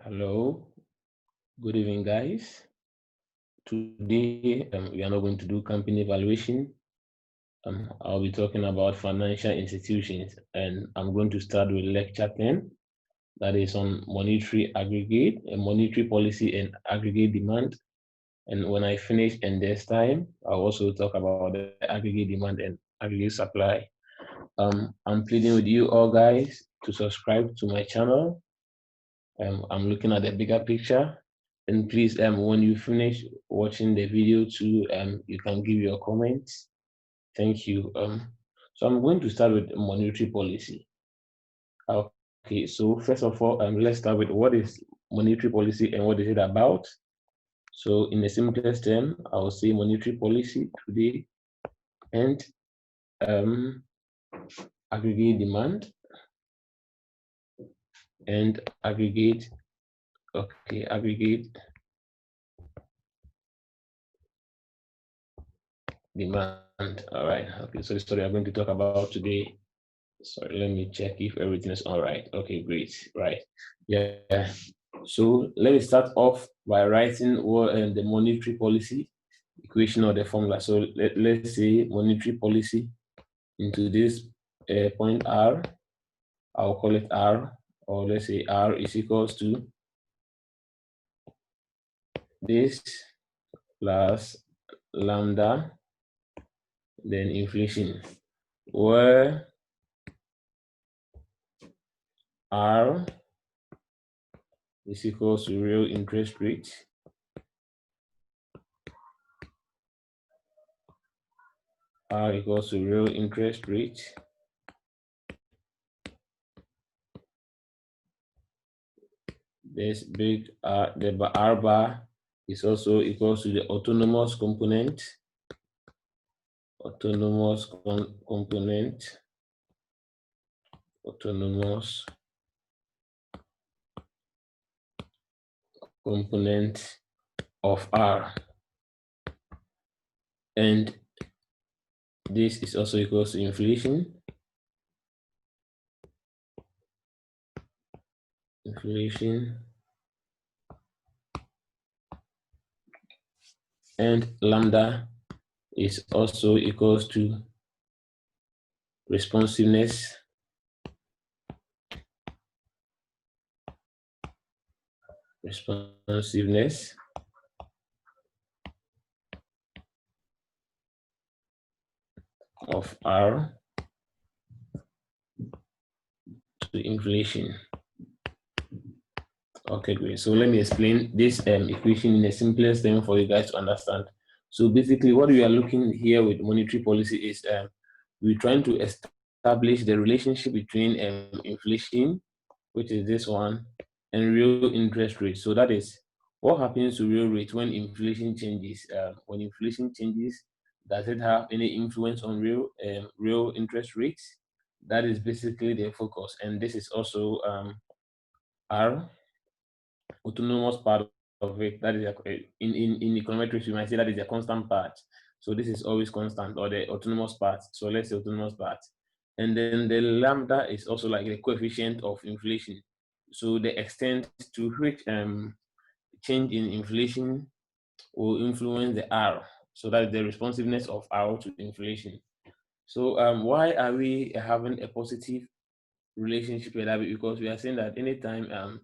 Hello, good evening, guys. Today, we are not going to do company evaluation. I'll be talking about financial institutions, and I'm going to start with lecture 10, that is on monetary aggregate, monetary policy, and aggregate demand. And when I finish in this time, I'll also talk about the aggregate demand and aggregate supply. I'm pleading with you all guys to subscribe to my channel. I'm looking at the bigger picture. And please, when you finish watching the video too, you can give your comments. Thank you. So I'm going to start with monetary policy. Okay, so first of all, let's start with what is monetary policy and what is it about. So in the simplest term, I will say monetary policy today and um, aggregate demand and aggregate demand. All right. Okay. So the story I'm going to talk about today. Sorry, let me check if everything is all right. Okay, great. Right. Yeah. So let me start off by writing what the monetary policy equation or the formula. So let's say monetary policy into this point R. I'll call it R, or let's say R is equals to this plus lambda, then inflation, where R is equals to real interest rate. R equals to real interest rate. This big R, the R bar is also equals to the autonomous component. Autonomous component. Autonomous component of R. And this is also equals to inflation. Inflation. And lambda is also equals to responsiveness. Responsiveness of R to inflation. Okay, great. So let me explain this equation in the simplest term for you guys to understand. So basically, what we are looking here with monetary policy is we're trying to establish the relationship between inflation, which is this one, and real interest rate. So that is what happens to real rate when inflation changes. When inflation changes, does it have any influence on real interest rates? That is basically the focus, and this is also R autonomous part of it. That is in econometrics, you might say that is a constant part. So this is always constant, or the autonomous part. So let's say autonomous part. And then the lambda is also like the coefficient of inflation. So the extent to which change in inflation will influence the R. So that is the responsiveness of R to inflation. So why are we having a positive relationship with that? Because we are saying that anytime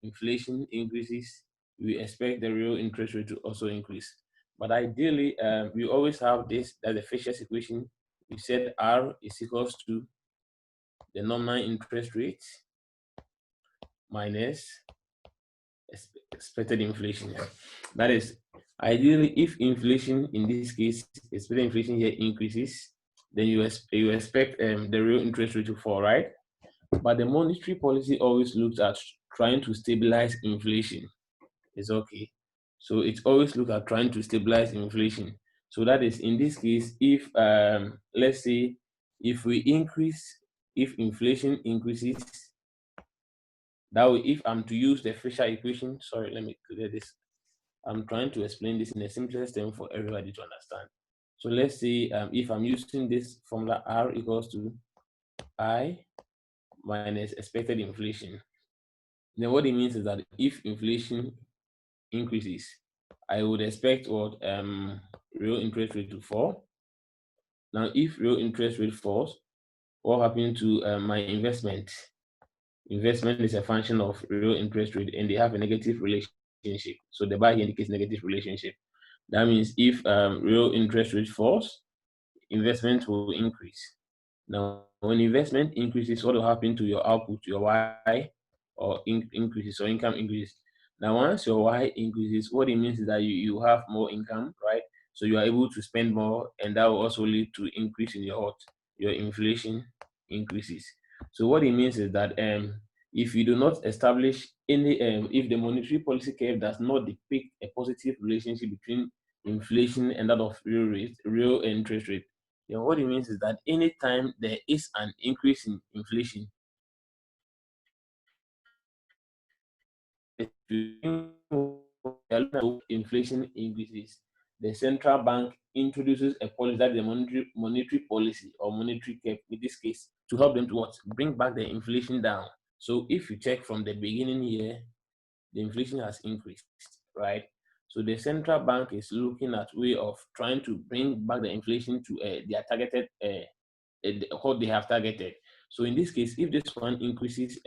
inflation increases, we expect the real interest rate to also increase. But ideally, we always have this, that the Fisher's equation. We said R is equals to the nominal interest rate minus expected inflation. That is, ideally, if inflation in this case, expected inflation here increases, then you expect the real interest rate to fall, right? But the monetary policy always looks at trying to stabilize inflation. It's okay. So it always looks at trying to stabilize inflation. So that is in this case, if let's say if inflation increases, that way if I'm to use the Fisher equation, sorry, let me clear this. I'm trying to explain this in the simplest term for everybody to understand. So let's say if I'm using this formula, R equals to I minus expected inflation. Then what it means is that if inflation increases, I would expect what real interest rate to fall. Now, if real interest rate falls, what happened to my investment? Investment is a function of real interest rate, and they have a negative relationship. So the bar here indicates negative relationship. That means if real interest rate falls, investment will increase. Now, when investment increases, what will happen to your output, your Y, or increases, or income increases? Now, once your Y increases, what it means is that you have more income, right? So you are able to spend more, and that will also lead to increase in your inflation increases. So what it means is that if you do not establish any, if the monetary policy curve does not depict a positive relationship between inflation and that of real interest rate, then what it means is that anytime there is an increase in inflation, inflation increases, the central bank introduces a policy, that the monetary policy or monetary cap in this case, to help them to what? Bring back the inflation down. So if you check from the beginning here, the inflation has increased, right? So the central bank is looking at way of trying to bring back the inflation to their targeted what they have targeted. So in this case, if this one increases,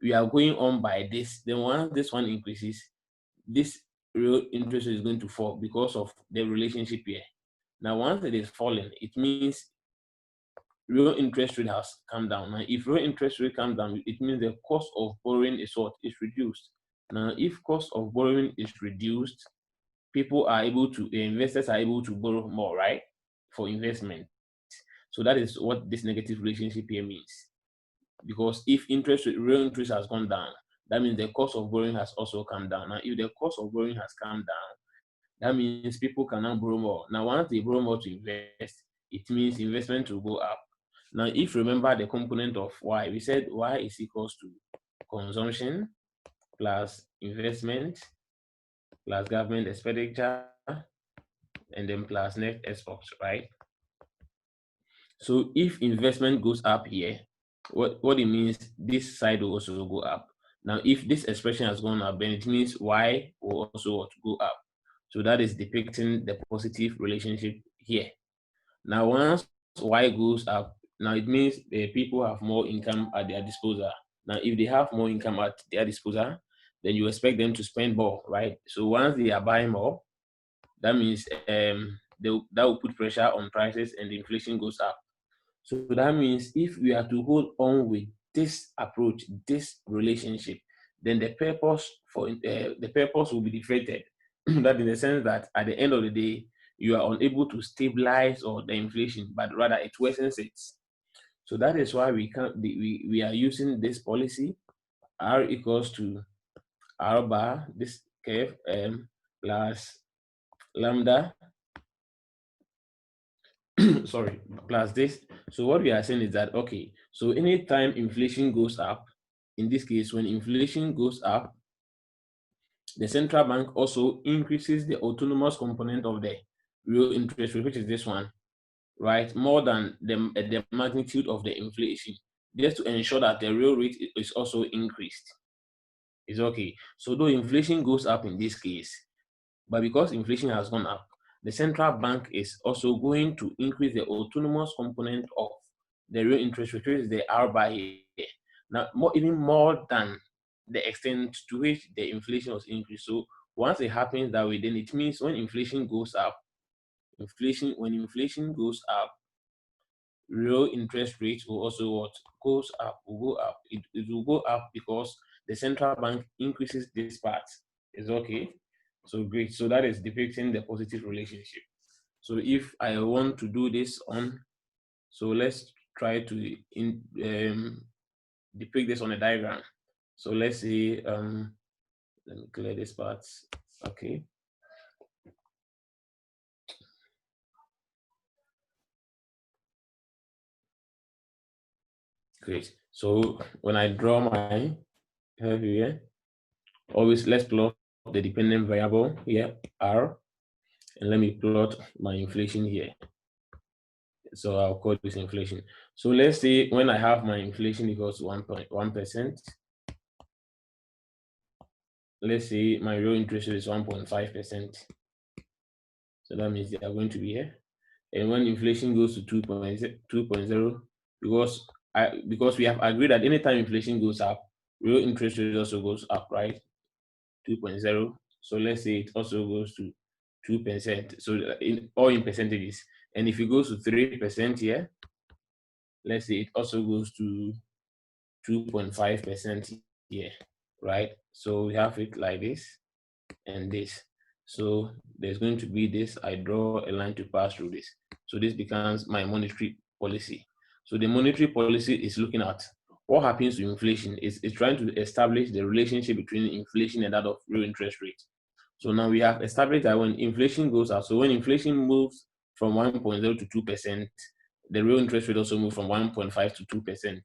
we are going on by this. Then once this one increases, this real interest is going to fall because of the relationship here. Now, once it is falling, it means real interest rate has come down. Now, if real interest rate comes down, it means the cost of borrowing is what is reduced. Now, if cost of borrowing is reduced, people are able to, the investors are able to borrow more, right, for investment. So that is what this negative relationship here means. Because if real interest has gone down, that means the cost of borrowing has also come down. Now, if the cost of borrowing has come down, that means people can now borrow more. Now, once they borrow more to invest, it means investment will go up. Now, if you remember the component of Y, we said Y is equals to consumption plus investment plus government expenditure and then plus net exports, right? So if investment goes up here, what it means, this side will also go up. Now, if this expression has gone up, then it means Y will also go up. So that is depicting the positive relationship here. Now, once Y goes up, now it means the people have more income at their disposal. Now, if they have more income at their disposal, then you expect them to spend more, right? So once they are buying more, that means that will put pressure on prices and the inflation goes up. So that means if we are to hold on with this approach, this relationship, then the purpose will be defeated. That in the sense that at the end of the day, you are unable to stabilize or the inflation, but rather it worsens it. So that is why we are using this policy, R equals to R bar, this curve, plus lambda sorry, plus this. So what we are saying is that, okay, so anytime inflation goes up, in this case, when inflation goes up, the central bank also increases the autonomous component of the real interest rate, which is this one, right? More than the magnitude of the inflation, just to ensure that the real rate is also increased. It's okay. So though inflation goes up in this case, but because inflation has gone up, the central bank is also going to increase the autonomous component of the real interest rate, which is the R bar here. Now, even more than the extent to which the inflation was increased. So once it happens that way, then it means when inflation goes up, when inflation goes up, real interest rates will also what goes up, will go up. It will go up because the central bank increases this part. Is okay. So great. So that is depicting the positive relationship. So if I want to do this on, so let's try to depict this on a diagram. So let's say, let me clear this part. Okay. Great. So when I draw my curve here, always let's plot the dependent variable here, R, and let me plot my inflation here. So I'll call this inflation. So let's say when I have my inflation equals 1.1%, let's say my real interest rate is 1.5%. So that means they are going to be here. And when inflation goes to 2.0, because we have agreed that anytime inflation goes up, real interest rate also goes up, right? 2.0. So let's say it also goes to 2%. So in percentages. And if it goes to 3% here, let's say it also goes to 2.5% here, right? So we have it like this and this. So there's going to be this. I draw a line to pass through this. So this becomes my monetary policy. So the monetary policy is looking at what happens to inflation. It's trying to establish the relationship between inflation and that of real interest rate. So now we have established that when inflation goes up, so when inflation moves from 1.0 to 2%, the real interest rate also moves from 1.5 to 2%.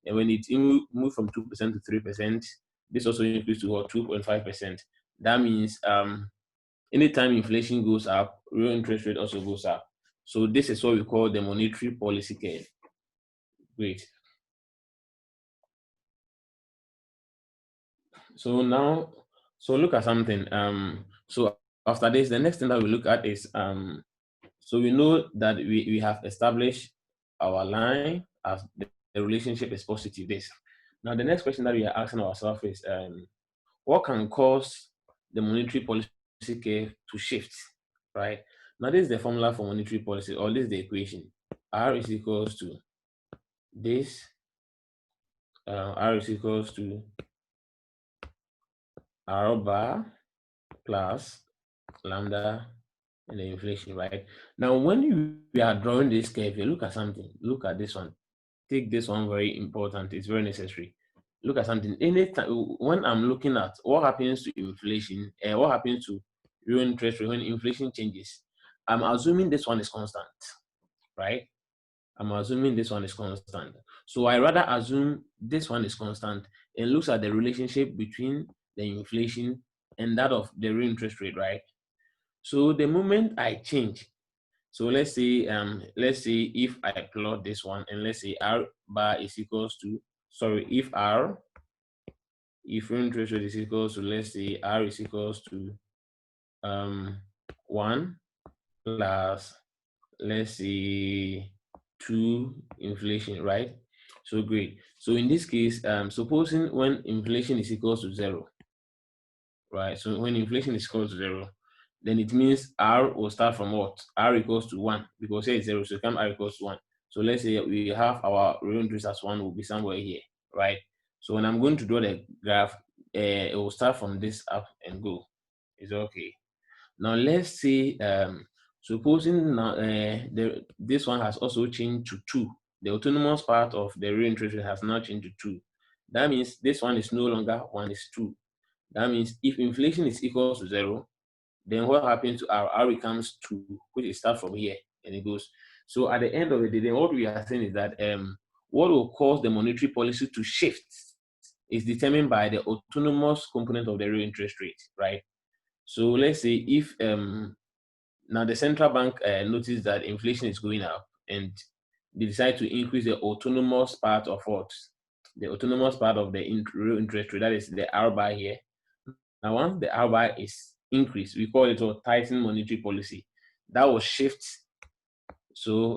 And when it moves from 2% to 3%, this also increases to what, 2.5%. That means anytime inflation goes up, real interest rate also goes up. So this is what we call the monetary policy curve. Great. So now, so look at something. So after this, the next thing that we look at is so we know that we have established our line as the relationship is positive. This. Now the next question that we are asking ourselves is what can cause the monetary policy curve to shift, right? Now this is the formula for monetary policy, or this is the equation. R is equals to this. R is equals to R bar plus lambda and the inflation, right? Now, when we are drawing this curve, you look at something. Look at this one. Take this one very important. It's very necessary. Look at something. Anytime when I'm looking at what happens to inflation and what happens to real interest rate when inflation changes, I'm assuming this one is constant, right? I'm assuming this one is constant. So I rather assume this one is constant and looks at the relationship between the inflation and that of the real interest rate, right? So the moment I change, so let's say if I plot this one and let's say R bar is equals to, sorry, if real interest rate is equals to, let's say R is equals to 1 plus, let's say 2 inflation, right? So great. So in this case, supposing when inflation is equals to 0, right? So when inflation is equal to 0, then it means R will start from what? R equals to 1, because here it's 0, so come R equals to 1. So let's say we have our real interest as 1 will be somewhere here, right? So when I'm going to draw the graph, it will start from this up and go. Is okay? Now let's say, supposing now this one has also changed to 2. The autonomous part of the real interest rate has now changed to 2. That means this one is no longer 1, is 2. That means if inflation is equal to 0, then what happens to R? R becomes 2, which is start from here and it goes. So at the end of the day, then what we are saying is that what will cause the monetary policy to shift is determined by the autonomous component of the real interest rate, right? So let's say if now the central bank notice that inflation is going up and they decide to increase the autonomous part of what? The autonomous part of the real interest rate, that is the R bar here. Now, once the R bar is increased, we call it a tighten monetary policy. That will shift. So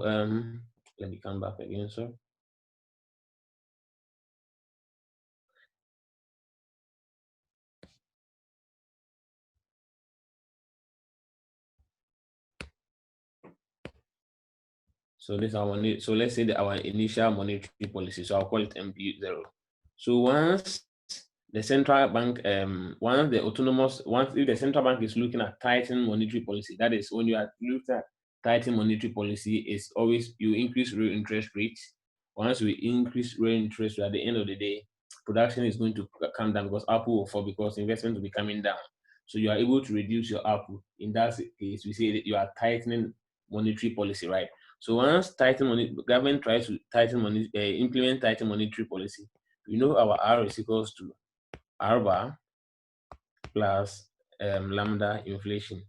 let me come back again, sir. So this is our so let's say that our initial monetary policy. So I'll call it MP0. So once the central bank, once if the central bank is looking at tighten monetary policy, that is when you are looking at tighten monetary policy, is always you increase real interest rates. Once we increase real interest rate, at the end of the day, production is going to come down because output will fall because investment will be coming down. So you are able to reduce your output. In that case, we say that you are tightening monetary policy, right? So once government tries to tighten money, implement tighten monetary policy, we know our R is equals to R bar plus lambda inflation.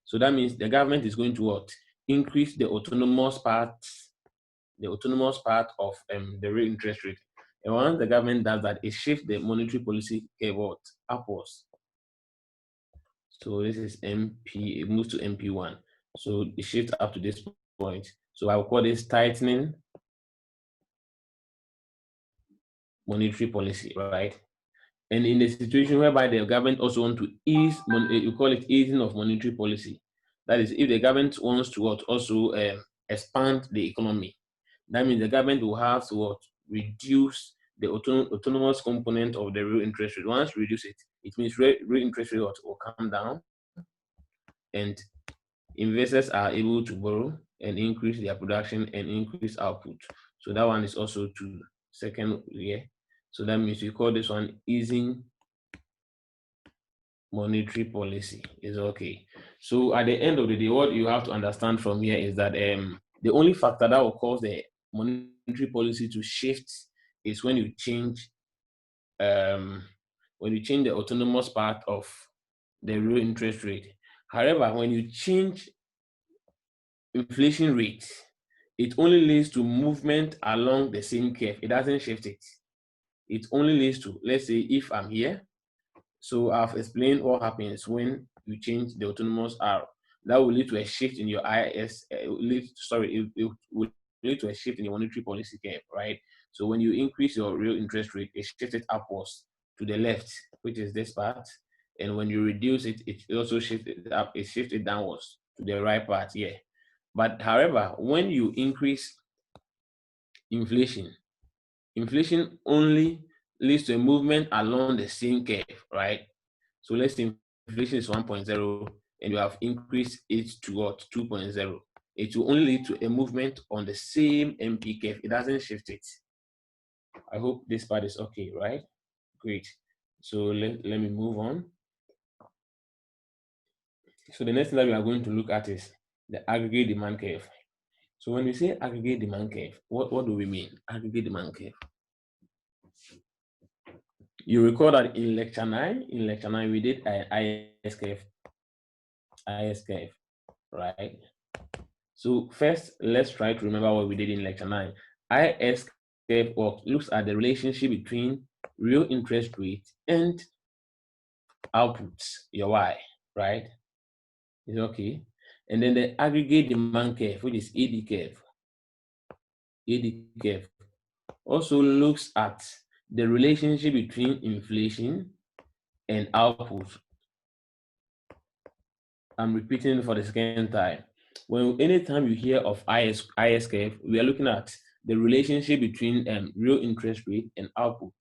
So that means the government is going to what? Increase the autonomous part of the real interest rate. And once the government does that, it shifts the monetary policy curve upwards. So this is MP, it moves to MP1. So it shifts up to this point. So I will call this tightening monetary policy, right? And in the situation whereby the government also want to ease, you call it easing of monetary policy. That is, if the government wants to also expand the economy, that means the government will have to reduce the autonomous component of the real interest rate. Once you reduce it, it means real interest rate will come down, and investors are able to borrow and increase their production and increase output. So that one is also to second year. So that means we call this one easing monetary policy. Is okay. So at the end of the day, what you have to understand from here is that the only factor that will cause the monetary policy to shift is when you change the autonomous part of the real interest rate. However, when you change inflation rate, it only leads to movement along the same curve. It doesn't shift it. It only leads to, let's say, if I'm here, so I've explained what happens when you change the autonomous R. That will lead to a shift in your IS. It will lead to a shift in your monetary policy curve, right? So when you increase your real interest rate, it shifts it upwards to the left, which is this part. And when you reduce it, it also shifts it up. It shifts it downwards to the right part here. But however, when you increase inflation, inflation only leads to a movement along the same curve, right? So let's say inflation is 1.0 and you have increased it to what? 2.0. It will only lead to a movement on the same MP curve. It doesn't shift it. I hope this part is okay, right? Great. So let me move on. So the next thing that we are going to look at is the aggregate demand curve. So when we say aggregate demand curve, what do we mean? Aggregate demand curve. You recall that in lecture 9, we did an IS curve, right? So first, let's try to remember what we did in lecture 9. IS curve looks at the relationship between real interest rate and outputs, your Y, right? Is okay. And then the aggregate demand curve, which is AD curve, also looks at the relationship between inflation and output. I'm repeating for the second time. Anytime you hear of IS curve, we are looking at the relationship between real interest rate and output.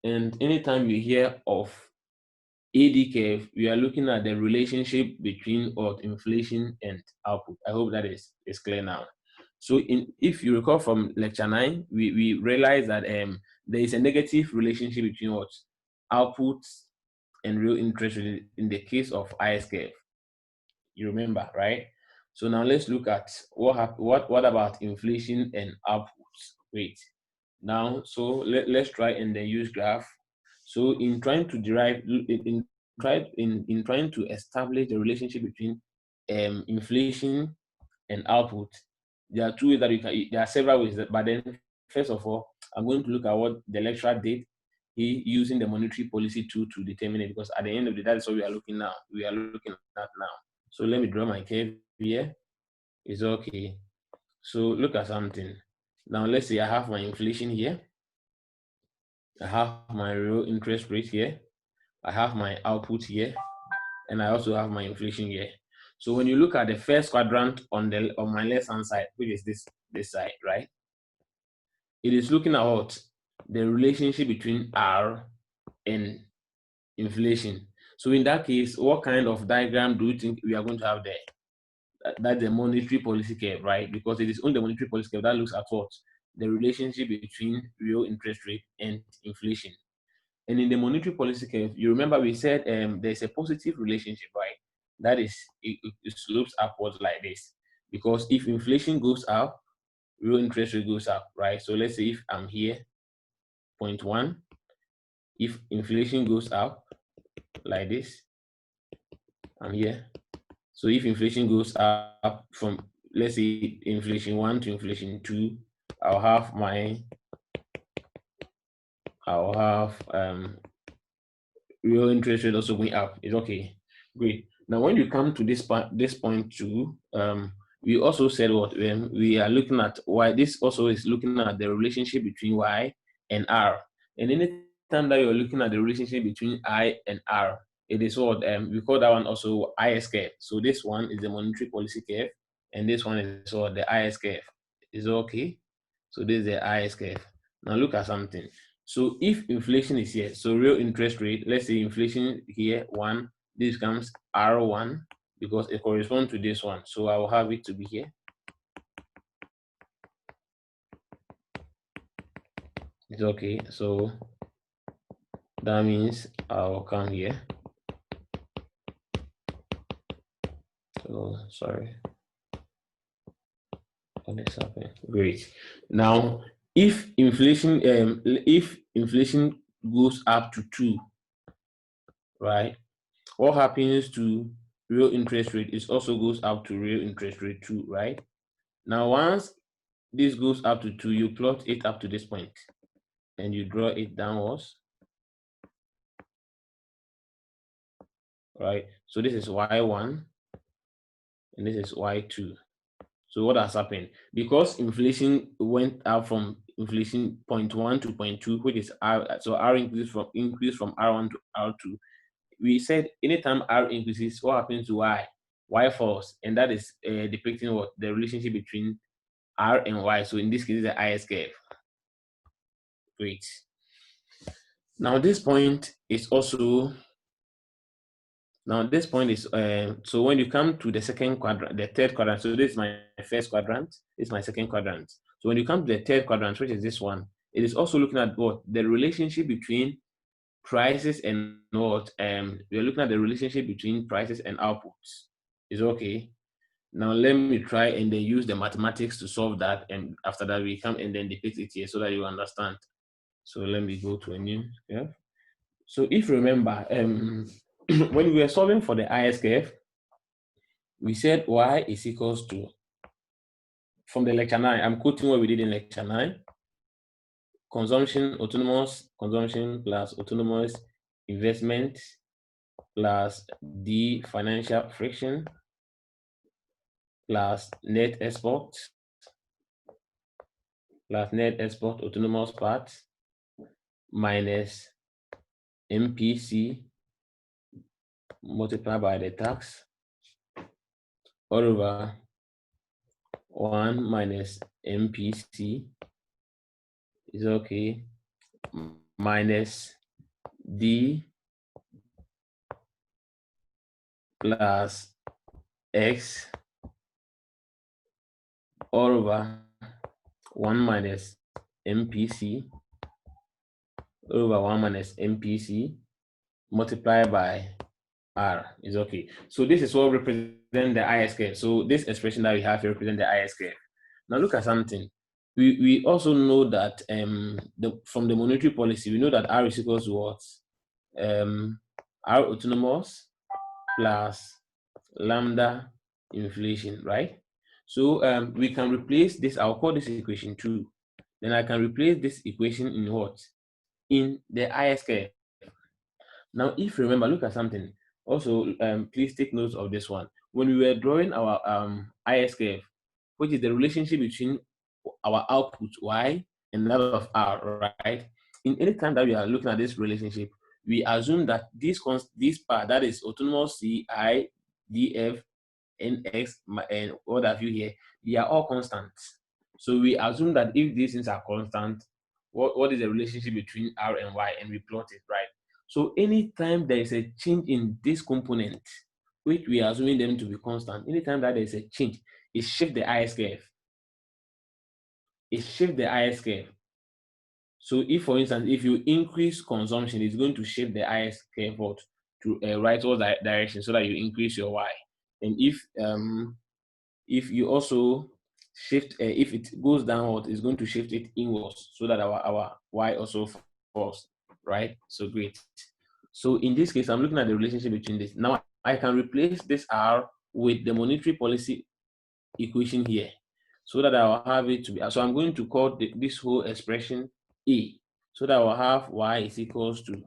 And anytime you hear of AD curve, we are looking at the relationship between inflation and output. I hope that is clear now. So if you recall from lecture 9, we realized that there is a negative relationship between output and real interest rate in the case of IS curve. You remember, right? So now let's look at what about inflation and output rate. Now, so let's try and then use graph. So in trying to derive, in trying to establish the relationship between inflation and output, there are two ways that there are several ways, but then first of all, I'm going to look at what the lecturer did. He using the monetary policy tool to determine it, because at the end of the day, that's what we are looking now. We are looking at now. So let me draw my curve here. It's okay. So look at something. Now let's say I have my inflation here. I have my real interest rate here. I have my output here, and I also have my inflation here. So when you look at the first quadrant on my left hand side, which is this side, right? It is looking at what? The relationship between R and inflation. So in that case, what kind of diagram do you think we are going to have there? That's the monetary policy curve, right? Because it is on the monetary policy curve that looks at what? The relationship between real interest rate and inflation. And in the monetary policy curve, you remember we said there's a positive relationship, right? That is, it slopes upwards like this. Because if inflation goes up, real interest rate goes up, right? So let's say if I'm here, 0.1, if inflation goes up like this, I'm here. So if inflation goes up from, let's say, inflation 1 to inflation 2, I'll have real interest rate also going up. It's okay. Great. Now, when you come to this point too, we also said what we are looking at y. This also is looking at the relationship between y and r. And anytime that you're looking at the relationship between I and r, it is what we call that one also IS curve. So this one is the monetary policy curve, and this one is what the IS curve. Is it okay? So this is the IS curve. Now look at something. So if inflation is here, so real interest rate, let's say inflation here, 1, this becomes R1 because it corresponds to this one. So I will have it to be here. It's okay. So that means I'll come here. So sorry. What is happening? Great. Now, if inflation goes up to 2, right? What happens to real interest rate is also goes up to real interest rate too, right? Now, once this goes up to 2, you plot it up to this point and you draw it downwards, right? So this is y1 and this is y2. So what has happened? Because inflation went up from inflation 0.1 to 0.2, which is R, so R increased from R1 to R2. We said anytime R increases, what happens to Y? Y falls, and that is depicting what the relationship between R and Y. So in this case, the IS curve. Great. Now this point is also so when you come to the second quadrant, the third quadrant. So this is my first quadrant. This is my second quadrant. So when you come to the third quadrant, which is this one, it is also looking at what the relationship between prices and what we're looking at the relationship between prices and outputs. Is okay. Now let me try and then use the mathematics to solve that, and after that we come and then depict it here so that you understand. So let me go to a new curve. So if you remember, when we were solving for the IS curve, we said y is equals to, from the lecture 9, I'm quoting what we did in lecture 9, autonomous consumption plus autonomous investment plus D financial friction plus net export autonomous part minus MPC multiplied by the tax all over 1 minus MPC is okay minus D plus X all over 1 minus MPC over 1 minus MPC multiplied by R is okay. So this is what represents the IS curve. So this expression that we have here represents the IS curve. Now look at something. We also know that from the monetary policy, we know that R is equals to what? R autonomous plus lambda inflation, right? So we can replace this. I'll call this equation 2. Then I can replace this equation in what? In the IS curve. Now, if you remember, look at something. Also, please take notes of this one. When we were drawing our IS curve, which is the relationship between our output Y and that of R, right? In any time that we are looking at this relationship, we assume that this part, that is autonomous C, I, DF, NX, and what have you here, they are all constants. So we assume that if these things are constant, what is the relationship between R and Y, and we plot it, right? So anytime there is a change in this component, which we are assuming them to be constant, anytime that there is a change, it shifts the IS curve. It shifts the IS curve. So if, for instance, if you increase consumption, it's going to shift the IS curve to a rightward direction so that you increase your Y. And if you also shift, if it goes downward, it's going to shift it inwards so that our Y also falls, right? So great. So in this case, I'm looking at the relationship between this. Now I can replace this R with the monetary policy equation here so that I'll have it to be, so I'm going to call this whole expression A, so that I'll have Y is equals to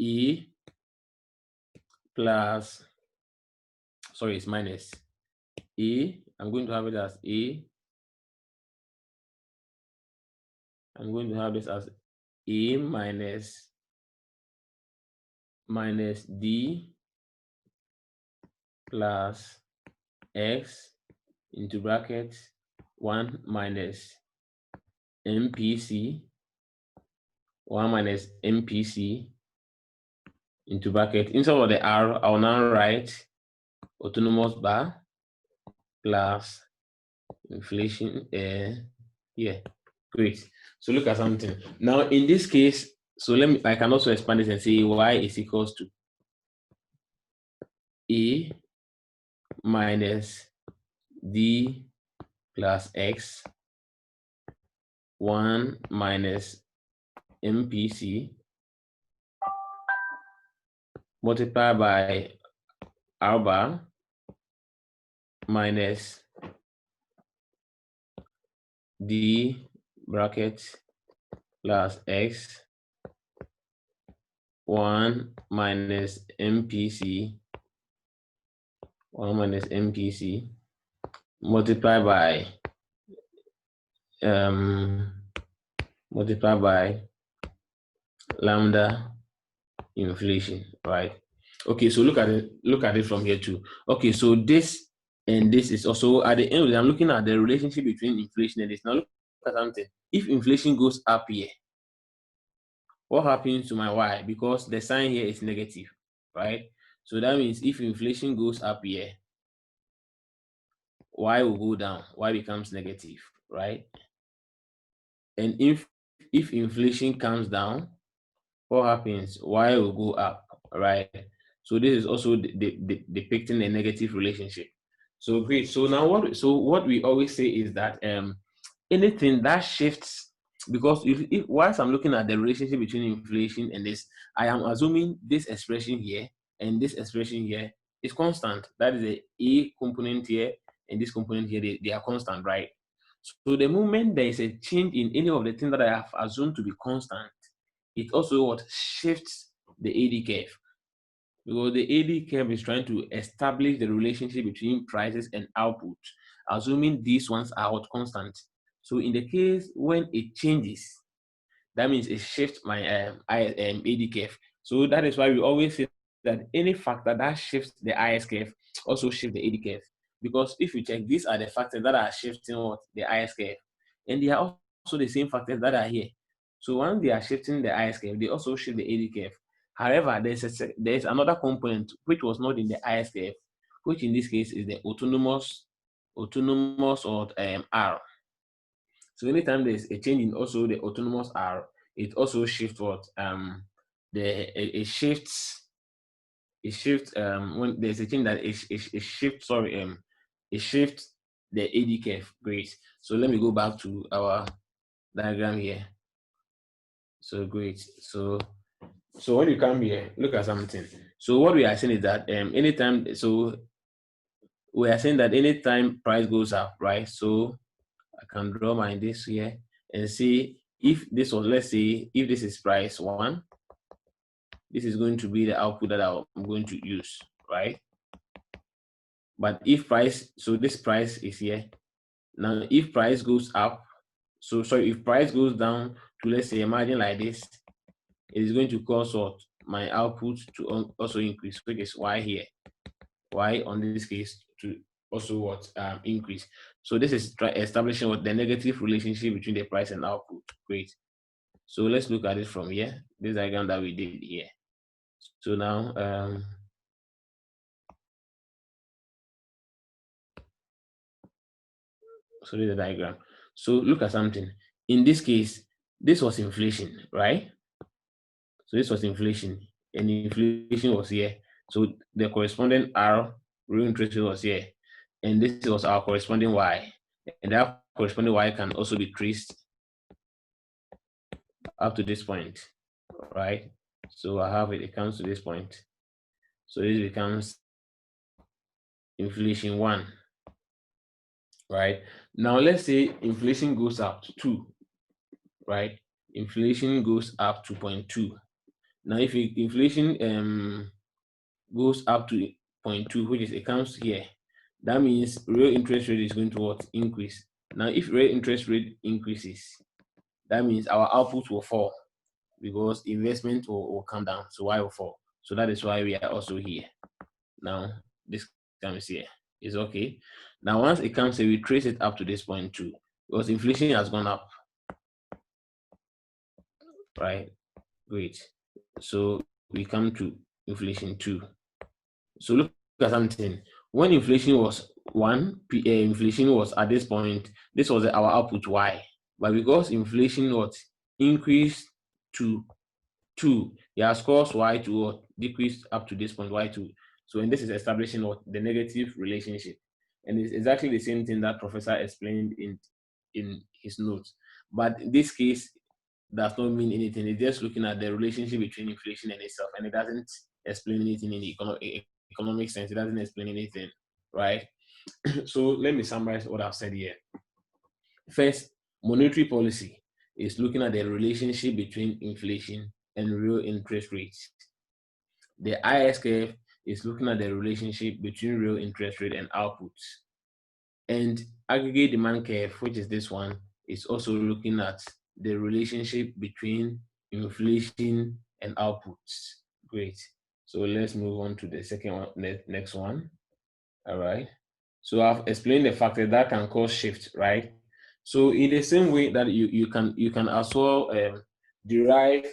A plus, sorry, it's minus A. I'm going to have it as A. I'm going to have this as A minus D plus X into bracket 1 minus MPC, 1 minus MPC into bracket. Instead of the R, I'll now write autonomous bar plus inflation. Yeah, great. So look at something. Now in this case, so I can also expand this and say Y is equals to A minus D plus X 1 minus MPC multiplied by R bar minus D bracket plus X 1 minus MPC 1 minus MPC multiplied by lambda inflation, right? Okay, so look at it from here too. Okay, so this and this is also at the end of the day, I'm looking at the relationship between inflation and this. Now look at something. If inflation goes up here, what happens to my Y? Because the sign here is negative, right? So that means if inflation goes up here, Y will go down, Y becomes negative, right? And if inflation comes down, what happens? Y will go up, right? So this is also depicting a negative relationship. So great. So now what we always say is that anything that shifts, because if whilst I'm looking at the relationship between inflation and this, I am assuming this expression here and this expression here is constant. That is the A component here and this component here, they are constant, right? So the moment there is a change in any of the things that I have assumed to be constant, it also what shifts the AD curve, because the AD curve is trying to establish the relationship between prices and output, assuming these ones are what constant. So in the case when it changes, that means it shifts my AD curve. So that is why we always say that any factor that shifts the IS curve also shifts the AD curve. Because if you check, these are the factors that are shifting what the IS curve, and they are also the same factors that are here. So once they are shifting the IS curve, they also shift the AD curve. However, there's another component which was not in the IS curve, which in this case is the autonomous or R. So anytime there's a change in also the autonomous R, it also shifts what it shifts when there's a change that it shifts the AD curve. Great. So let me go back to our diagram here. So great. So when you come here, look at something. So what we are saying is that anytime price goes up, right? So I can draw my this here and see if this was, let's say, if this is price 1, this is going to be the output that I'm going to use, right? But if price, so this price is here. Now, if price goes up, if price goes down to, let's say, a margin like this, it is going to cause what? My output to also increase, which is Y here. Y on this case to also what? Increase. So this is establishing what the negative relationship between the price and output. Great. So let's look at it from here. This diagram that we did here. So now so this is the diagram. So look at something. In this case, this was inflation, right? So this was inflation, and inflation was here. So the corresponding R, real interest rate, was here, and this was our corresponding Y, and that corresponding Y can also be traced up to this point, right? So I have it comes to this point. So this becomes inflation 1, right? Now let's say inflation goes up to 2, right? Inflation goes up to 0.2. Now if inflation goes up to 0.2, which is, it comes here, that means real interest rate is going to what? Increase. Now, if real interest rate increases, that means our output will fall because investment will come down. So Y will fall. So that is why we are also here. Now, this comes here. It's okay. Now, once it comes here, we trace it up to this point too, because inflation has gone up. Right? Great. So we come to inflation 2. So look at something. When inflation was 1, inflation was at this point, this was our output Y. But because inflation was increased to 2, it has caused Y to decrease up to this point, Y2. So, and this is establishing what? The negative relationship. And it's exactly the same thing that Professor explained in his notes. But in this case, does not mean anything. It's just looking at the relationship between inflation and itself, and it doesn't explain anything in the economic sense. It doesn't explain anything, right? So let me summarize what I've said here. First, monetary policy is looking at the relationship between inflation and real interest rates. The IS curve is looking at the relationship between real interest rate and outputs. And aggregate demand curve, which is this one, is also looking at the relationship between inflation and outputs. Great. So let's move on to the second one, next one. All right. So I've explained the factor that can cause shift, right? So in the same way that you can as well derive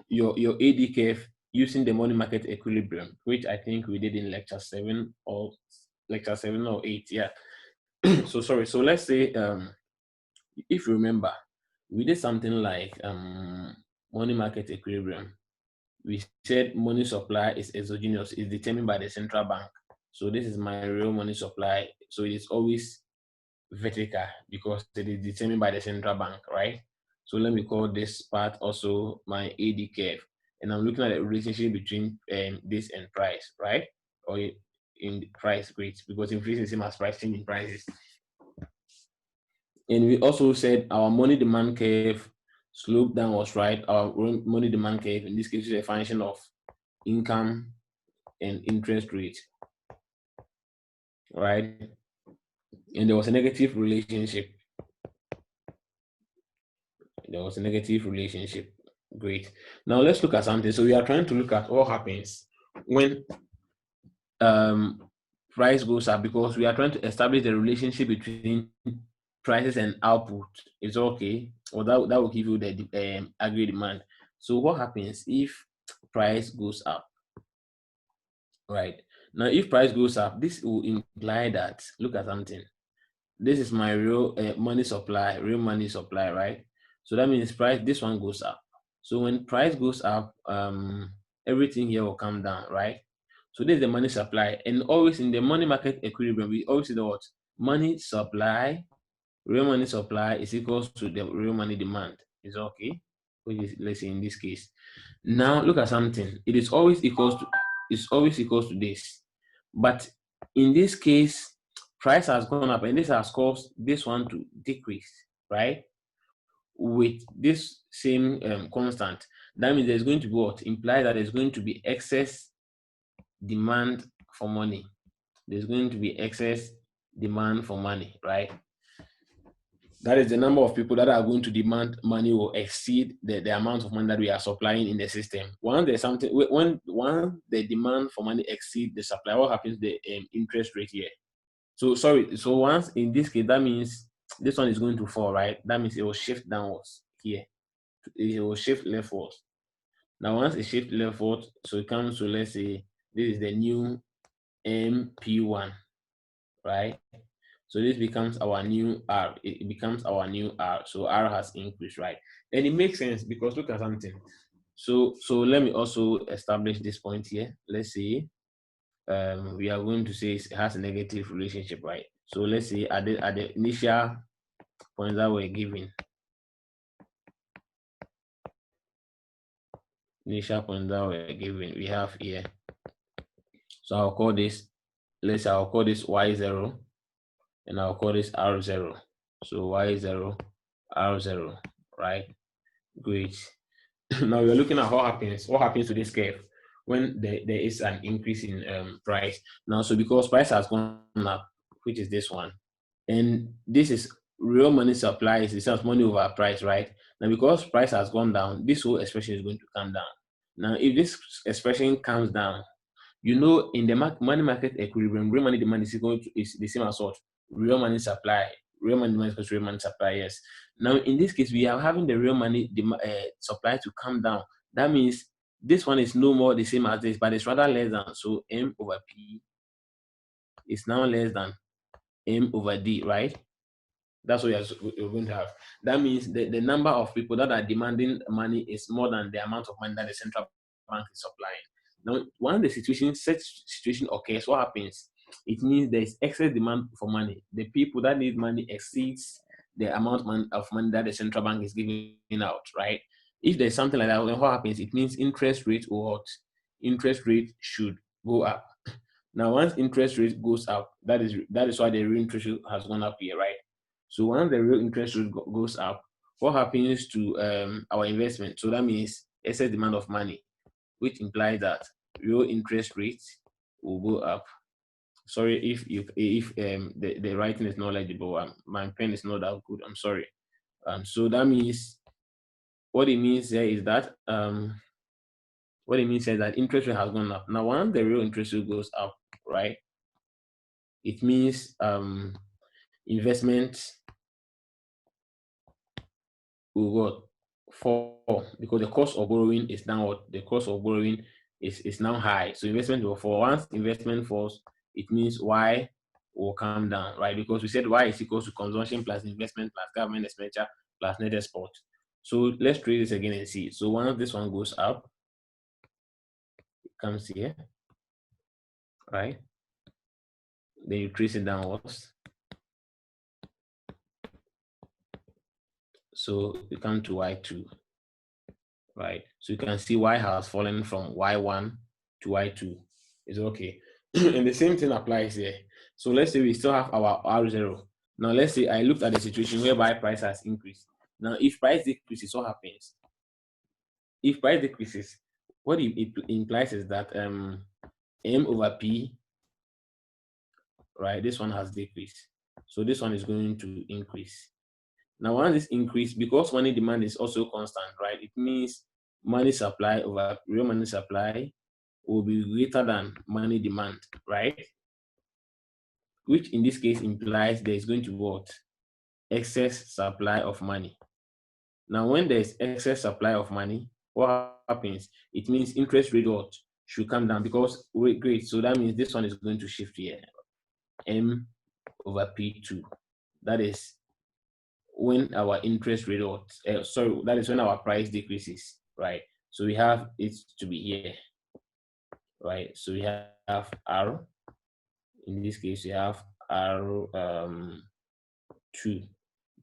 your AD curve using the money market equilibrium, which I think we did in lecture 7 or 8. Yeah. So sorry. So let's say if you remember, we did something like money market equilibrium. We said money supply is exogenous, is determined by the central bank. So this is my real money supply. So it is always vertical because it is determined by the central bank, right? So let me call this part also my AD curve. And I'm looking at the relationship between this and price, right? Or in price grades, because inflation is the same as price change in prices. And we also said our money demand curve slope downwards, right? Our money demand curve, in this case, is a function of income and interest rate, right? And there was a negative relationship. Great. Now let's look at something. So we are trying to look at what happens when price goes up, because we are trying to establish the relationship between prices and output. It's okay, or that will give you the aggregate demand. So what happens if price goes up? Right. Now, if price goes up, this will imply that, look at something. This is my real money supply, right? So that means price, this one goes up. So when price goes up, everything here will come down, right? So this is the money supply. And always in the money market equilibrium, we always say the what? Money supply, real money supply is equals to the real money demand. Is okay? Which is, let's say in this case. Now look at something. It's always equals to this. But in this case, price has gone up and this has caused this one to decrease, right? With this same constant, that means there's going to be what? Imply that there's going to be excess demand for money. There's going to be excess demand for money, right? That is the number of people that are going to demand money will exceed the amount of money that we are supplying in the system. When the demand for money exceeds the supply, what happens to the interest rate here? So sorry. So once in this case, that means this one is going to fall, right? That means it will shift downwards here. It will shift leftwards. Now once it shifts leftwards, so it comes to, let's say this is the new MP1, right? So this becomes our new R. It becomes our new R. So R has increased, right? And it makes sense because look at something. So let me also establish this point here. Let's say we are going to say it has a negative relationship, right? So let's say at the initial points that we're given, we have here. So I'll call this, I'll call this Y0 and I'll call this R0. So Y0, R0, right? Great. Now we're looking at what happens to this curve when there is an increase in price. Now, so because price has gone up, which is this one, and this is real money supply is the same as money over price, right? Now, because price has gone down, this whole expression is going to come down. Now, if this expression comes down, you know, in the money market equilibrium, real money demand is equal to is the same as what? Real money supply. Real money demand is real money supply, yes. Now, in this case, we are having the real money supply to come down. That means this one is no more the same as this, but it's rather less than. So M over P is now less than M over D, right? That's what you're going to have. That means the number of people that are demanding money is more than the amount of money that the central bank is supplying. Now, when the such situation occurs, what happens? It means there is excess demand for money. The people that need money exceeds the amount of money that the central bank is giving out, right? If there's something like that, then what happens? It means interest rate or what? Interest rate should go up. Now, once interest rate goes up, that is why the real interest rate has gone up here, right? So once the real interest rate goes up, what happens to our investment? So that means excess demand of money, which implies that real interest rates will go up. Sorry if the writing is not legible. My pen is not that good. I'm sorry. So that means what it means here is that interest rate has gone up. Now, once the real interest rate goes up, right? It means investment will what? Fall because the cost of borrowing is now the cost of borrowing is now high. So investment will fall. Once investment falls, it means Y will come down, right? Because we said Y is equal to consumption plus investment plus government expenditure plus net export. So let's trade this again and see. So once this one goes up, it comes here, right? Then you trace it downwards. So you come to Y2, right? So you can see Y has fallen from Y1 to Y2. Is okay. And the same thing applies here. So let's say we still have our R0. Now let's say I looked at the situation whereby price has increased. Now if price decreases, what happens? If price decreases, what it implies is that M over P, right? This one has decreased. So this one is going to increase. Now, once this increase, because money demand is also constant, right? It means money supply over real money supply will be greater than money demand, right? Which in this case implies there is going to be what? Excess supply of money. Now, when there's excess supply of money, what happens? It means interest rate what? Should come down because great. So that means this one is going to shift here. M over P2. That is when our interest rate that is when our price decreases, right? So we have it to be here, right? So we have R. In this case, we have R2.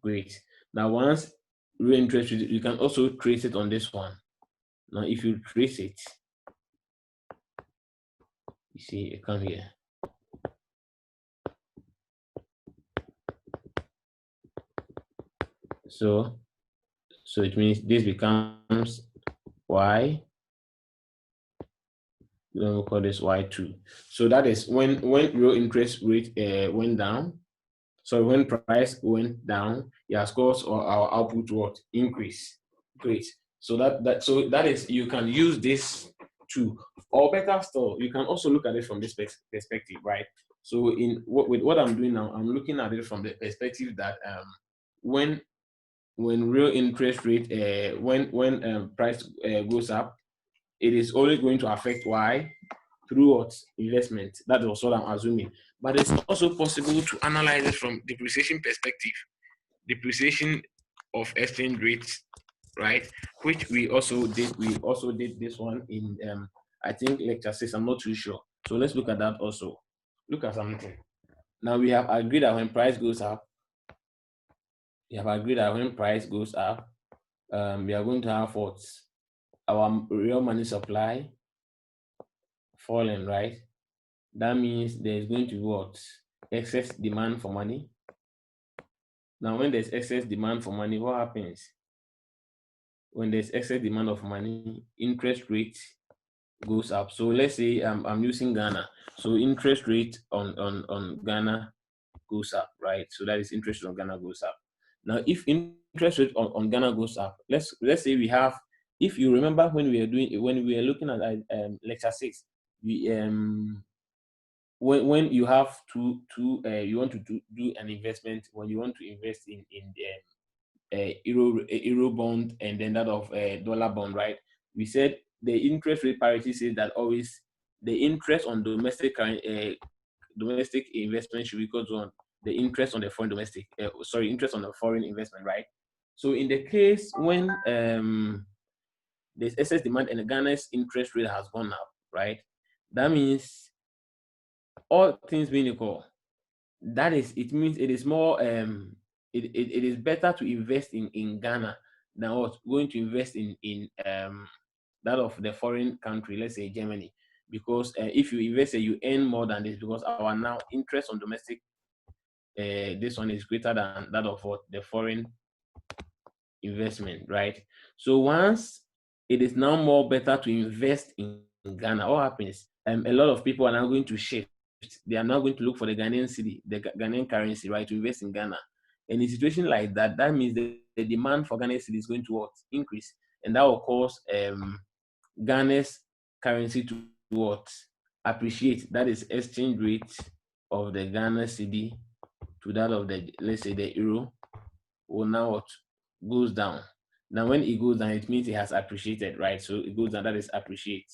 Great. Now, once real interest rate, you can also trace it on this one. Now, if you trace it, you see, it come here. So it means this becomes Y. Then we'll call this Y2. So that is when real interest rate went down. So when price went down, it has caused our output what? Increase. Great. So that is, you can use this to, or better still, you can also look at it from this perspective, right? So with what I'm doing now, I'm looking at it from the perspective that when real interest rate when price goes up, it is only going to affect Y through what? Investment. That is what I'm assuming. But it's also possible to analyze it from depreciation perspective. Depreciation of exchange rates, right? Which we also did. We also did this one in I think lecture 6. I'm not too sure. So let's look at that also. Look at something. Now we have agreed that when price goes up, we are going to have what? Our real money supply falling, right? That means there is going to be what? Excess demand for money. Now, when there's excess demand for money, what happens? When there's excess demand of money, interest rate goes up. So let's say I'm using Ghana. So interest rate on Ghana goes up, right? So that is interest rate on Ghana goes up. Now, if interest rate on Ghana goes up, let's say we have, if you remember when we were looking at lecture 6, we when you have you want to do an investment, when you want to invest in euro bond and then that of dollar bond, right? We said the interest rate parity says that always the interest on domestic investment should be equal to the interest on the foreign interest on the foreign investment, right? So in the case when there's excess demand and Ghana's interest rate has gone up, right? That means all things being equal, it means it is more it is better to invest in Ghana than what going to invest in that of the foreign country, let's say Germany, because if you invest you earn more than this, because our now interest on domestic this one is greater than that of what the foreign investment, right? So once it is now more better to invest in Ghana, what happens? A lot of people are now going to shift. They are now going to look for the Ghanaian cedi, the Ghanaian currency, right, to invest in Ghana. And in a situation like that, that means the demand for Ghanaian cedi is going to what? Increase, and that will cause Ghana's currency to what? Appreciate. That is exchange rate of the Ghana cedi to that of the, let's say, the euro will now what? Goes down. Now when it goes down, it means it has appreciated, right? So it goes down, that is appreciate,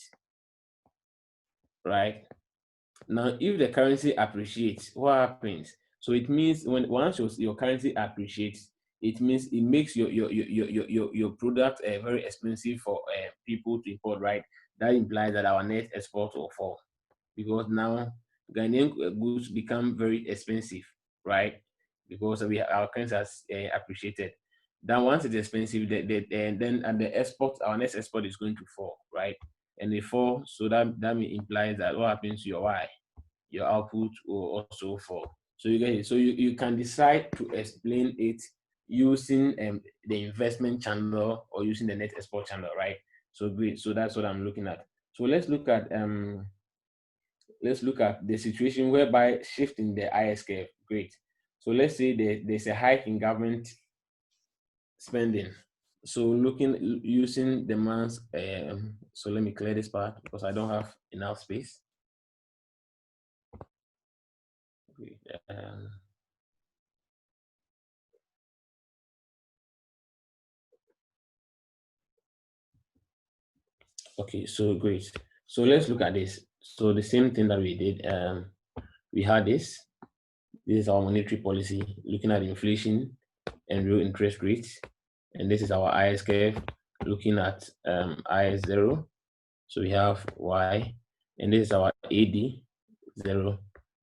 right? Now if the currency appreciates, what happens? So it means when once your currency appreciates, it means it makes your product very expensive for people to import, right? That implies that our net export will fall, because now Ghanaian goods become very expensive, right? Because our currency has appreciated. Then once it's expensive, and then at the export, our next export is going to fall, right? And they fall, so that implies that what happens to your output will also fall. So you get it. So you can decide to explain it using the investment channel or using the net export channel, right? So great. So that's what I'm looking at. So let's look at the situation whereby shifting the IS curve. Great. So let's say there's a hike in government spending. So looking using the man's so let me clear this part because I don't have enough space. Great. Okay, so great. So let's look at this. So the same thing that we did, we had this. This is our monetary policy, looking at inflation and real interest rates. And this is our IS curve, looking at IS0. So we have Y, and this is our AD0,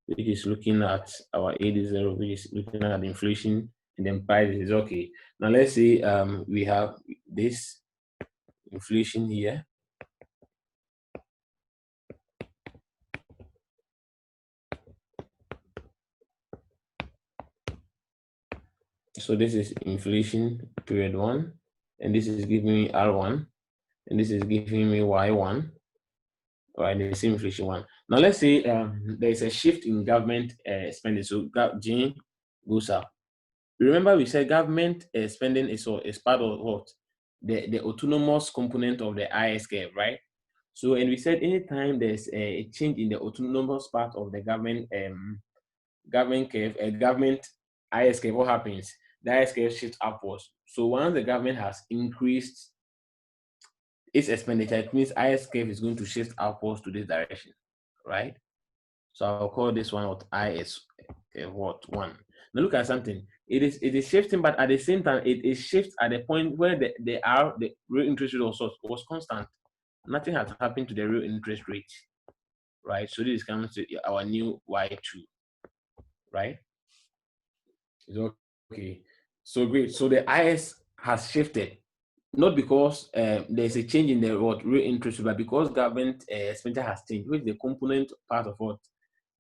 which is looking at our AD0, which is looking at inflation, and then prices. Okay. Now let's say we have this inflation here. So this is inflation period 1, and this is giving me R1, and this is giving me Y1, right? The same inflation 1. Now let's say there's a shift in government spending, so G goes up. Remember we said government spending is part of what? The autonomous component of the IS curve, right? So, and we said anytime there's a change in the autonomous part of the government curve, government IS curve, what happens? The IS curve shifts upwards. So once the government has increased its expenditure, it means IS curve is going to shift upwards to this direction, right? So I'll call this one what IS what 1. Now look at something. It is shifting, but at the same time, it is shift at the point where the real interest rate was constant. Nothing has happened to the real interest rate, right? So this comes to our new Y2, right? It's okay. So great. So the IS has shifted, not because there's a change in the real interest rate, but because government expenditure has changed, which is the component part of what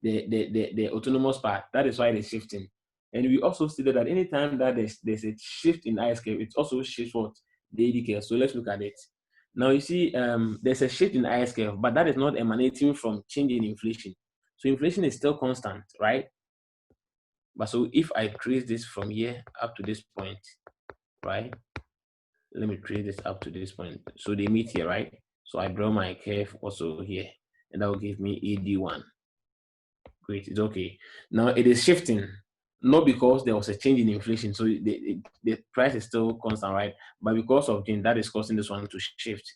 the autonomous part. That is why it's shifting. And we also stated that anytime that there's a shift in IS curve, it also shifts what the AD curve. So let's look at it. Now you see, there's a shift in the IS curve, but that is not emanating from change in inflation. So inflation is still constant, right? But so if I trace this from here up to this point, right? Let me trace this up to this point. So they meet here, right? So I draw my curve also here, and that will give me AD1. Great, it's okay. Now it is shifting, not because there was a change in inflation, so the price is still constant, right? But because of change, that is causing this one to shift.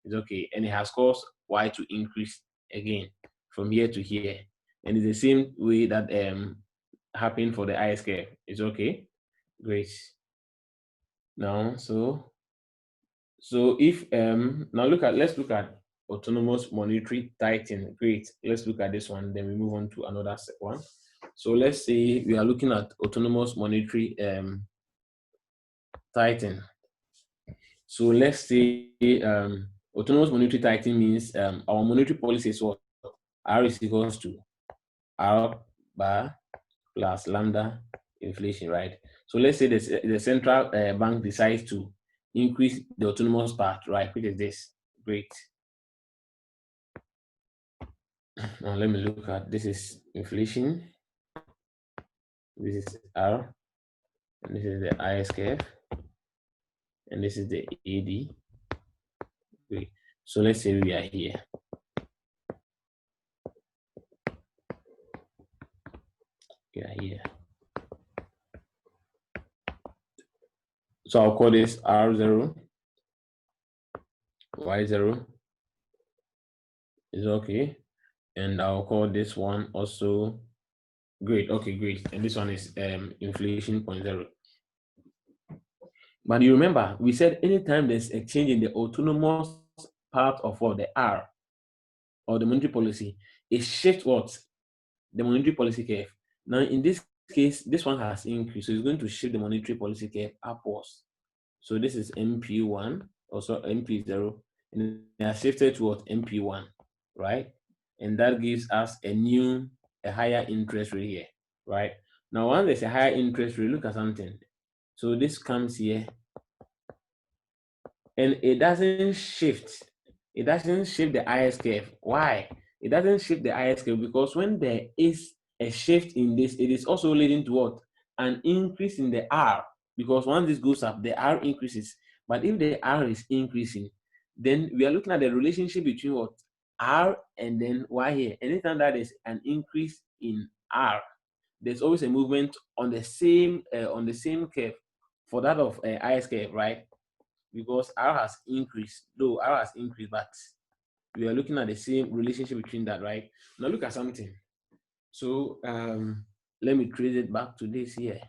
It's okay, and it has caused Y to increase again from here to here, and it's the same way that happened for the IS curve. It's okay. Great. Now, so if now let's look at autonomous monetary tightening. Great. Let's look at this one. Then we move on to another one. So let's say we are looking at autonomous monetary tightening. So let's say autonomous monetary tightening means our monetary policy is what R is equals to R bar plus lambda inflation, right? So let's say the central bank decides to increase the autonomous part, right? Which is this. Great. Now let me look at this is inflation. This is R, and this is the ISKF, and this is the AD. Great. So let's say we are here. We are here. So I'll call this R0, Y0 is okay. And I'll call this one also great. Okay, great. And this one is inflation 0.0. But you remember, we said anytime there's a change in the autonomous part of what the R or the monetary policy, it shifts what? The monetary policy curve. Now, in this case, this one has increased. So it's going to shift the monetary policy curve upwards. So this is MP1, also MP0, and it has shifted to what? MP1, right? And that gives us a higher interest rate here, right? Now, once there's a higher interest rate, look at something. So this comes here, and it doesn't shift. It doesn't shift the IS curve. Why? It doesn't shift the IS curve because when there is a shift in this, it is also leading to what? An increase in the R. Because once this goes up, the R increases. But if the R is increasing, then we are looking at the relationship between what? R and then Y here. Anytime that is an increase in R, there's always a movement on the same curve for that of IS curve, right? Because R has increased, though R has increased, but we are looking at the same relationship between that, right? Now look at something. So let me trace it back to this here.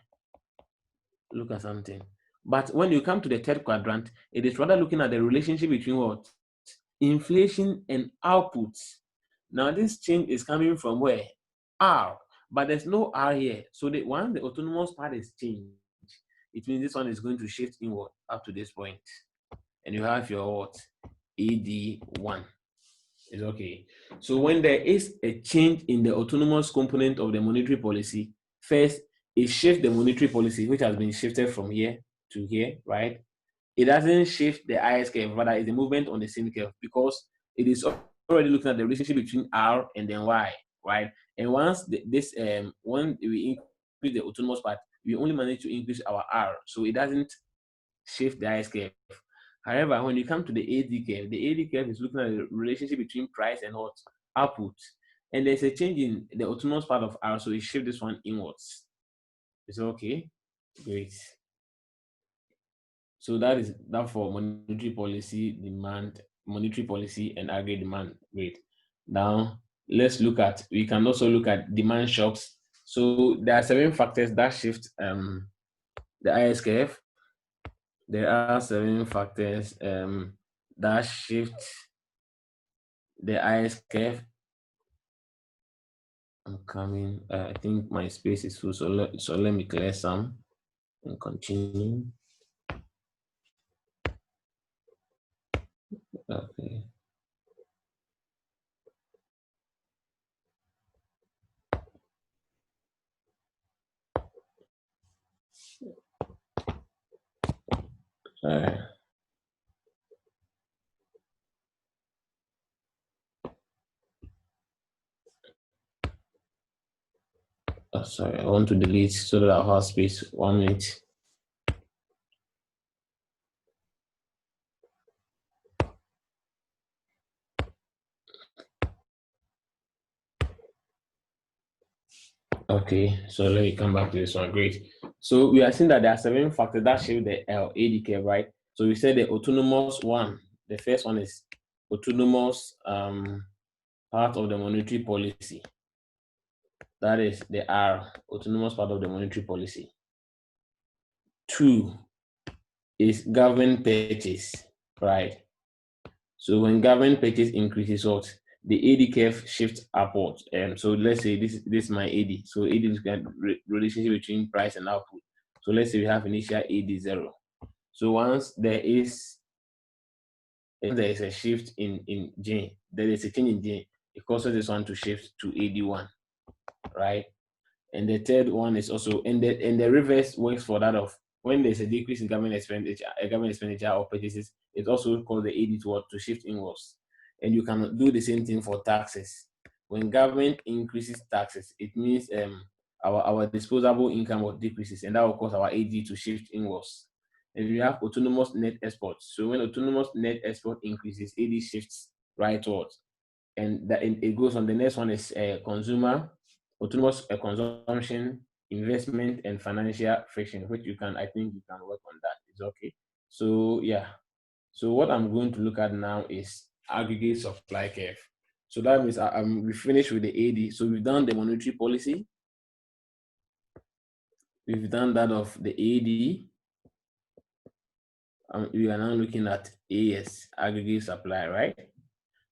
Look at something. But when you come to the third quadrant, it is rather looking at the relationship between what? Inflation and output. Now this change is coming from where? R. But there's no R here. So the autonomous part is changed, it means this one is going to shift inward up to this point. And you have your what? AD1 is okay. So when there is a change in the autonomous component of the monetary policy, first it shifts the monetary policy, which has been shifted from here to here, right? It doesn't shift the IS curve, rather it's a movement on the same curve because it is already looking at the relationship between R and then Y, right? And once when we increase the autonomous part, we only manage to increase our R, so it doesn't shift the IS curve. However, when you come to the AD curve, the AD curve is looking at the relationship between price and what? Output. And there's a change in the autonomous part of R, so it shifts this one inwards. Is it okay? Great. So that is that for monetary policy, monetary policy, and aggregate demand. Great. Now we can also look at demand shocks. So there are 7 factors that shift the IS curve. There are 7 factors that shift the IS curve. I'm coming. I think my space is full, so let me clear some and continue. Okay. All right. Sorry, I want to delete so that I'll have space. 1 minute. Okay, so let me come back to this one. Great. So we are seeing that there are 7 factors that shape the AD curve, right? So we said the autonomous one. The first one is autonomous part of the monetary policy. That is the R, autonomous part of the monetary policy. 2 is government purchase, right? So when government purchase increases, what the AD curve shifts upward. So let's say this is my AD. So AD is the relationship between price and output. So let's say we have initial AD 0. So once there is a shift in J, there is a change in J, it causes this one to shift to AD1, right? And the third one is also, and the reverse works for that of when there's a decrease in government expenditure or purchases, it also called the AD to shift inwards. And you can do the same thing for taxes. When government increases taxes, it means our disposable income decreases, and that will cause our AD to shift inwards. And we have autonomous net export. So when autonomous net export increases, AD shifts rightwards. And it goes on. The next one is consumer autonomous consumption, investment, and financial friction, which I think you can work on that. It's okay. So yeah. So what I'm going to look at now is aggregate supply curve. So that means we finished with the AD. So we've done the monetary policy. We've done that of the AD. We are now looking at AS, aggregate supply, right?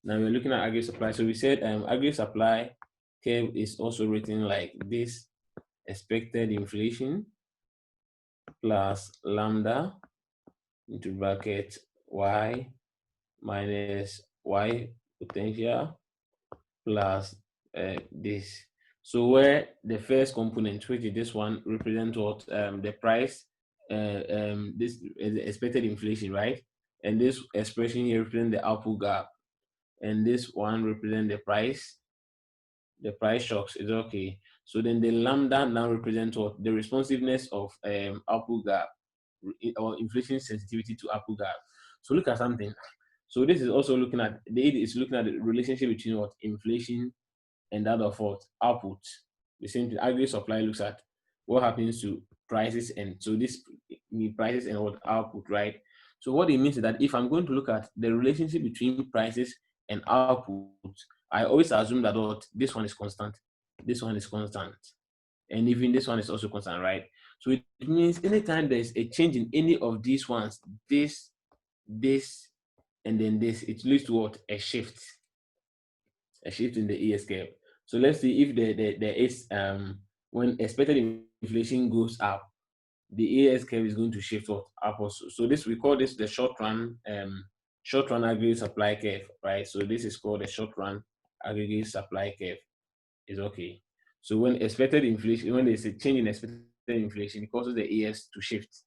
Now we're looking at aggregate supply. So we said aggregate supply curve is also written like this: expected inflation plus lambda into bracket y minus y potential plus this. So where the first component, which is this one, represents what the price, this is the expected inflation, right? And this expression here represents the output gap, and this one represents the price shocks. Is okay. So then the lambda now represents what the responsiveness of output gap or inflation sensitivity to output gap. So look at something. So this is also looking at the relationship between what inflation and that of what output. The same thing. Aggregate supply looks at what happens to prices, and so this prices and what output, right? So what it means is that if I'm going to look at the relationship between prices and output, I always assume that what this one is constant, this one is constant, and even this one is also constant, right? So it means anytime there's a change in any of these ones, this, and then this, it leads to what? A shift in the ES curve. So let's see if there is when expected inflation goes up, the ES curve is going to shift what upwards. So this, we call this the short run aggregate supply curve, right? So this is called the short run aggregate supply curve. Is okay. So when expected inflation, when there's a change in expected inflation, it causes the ES to shift,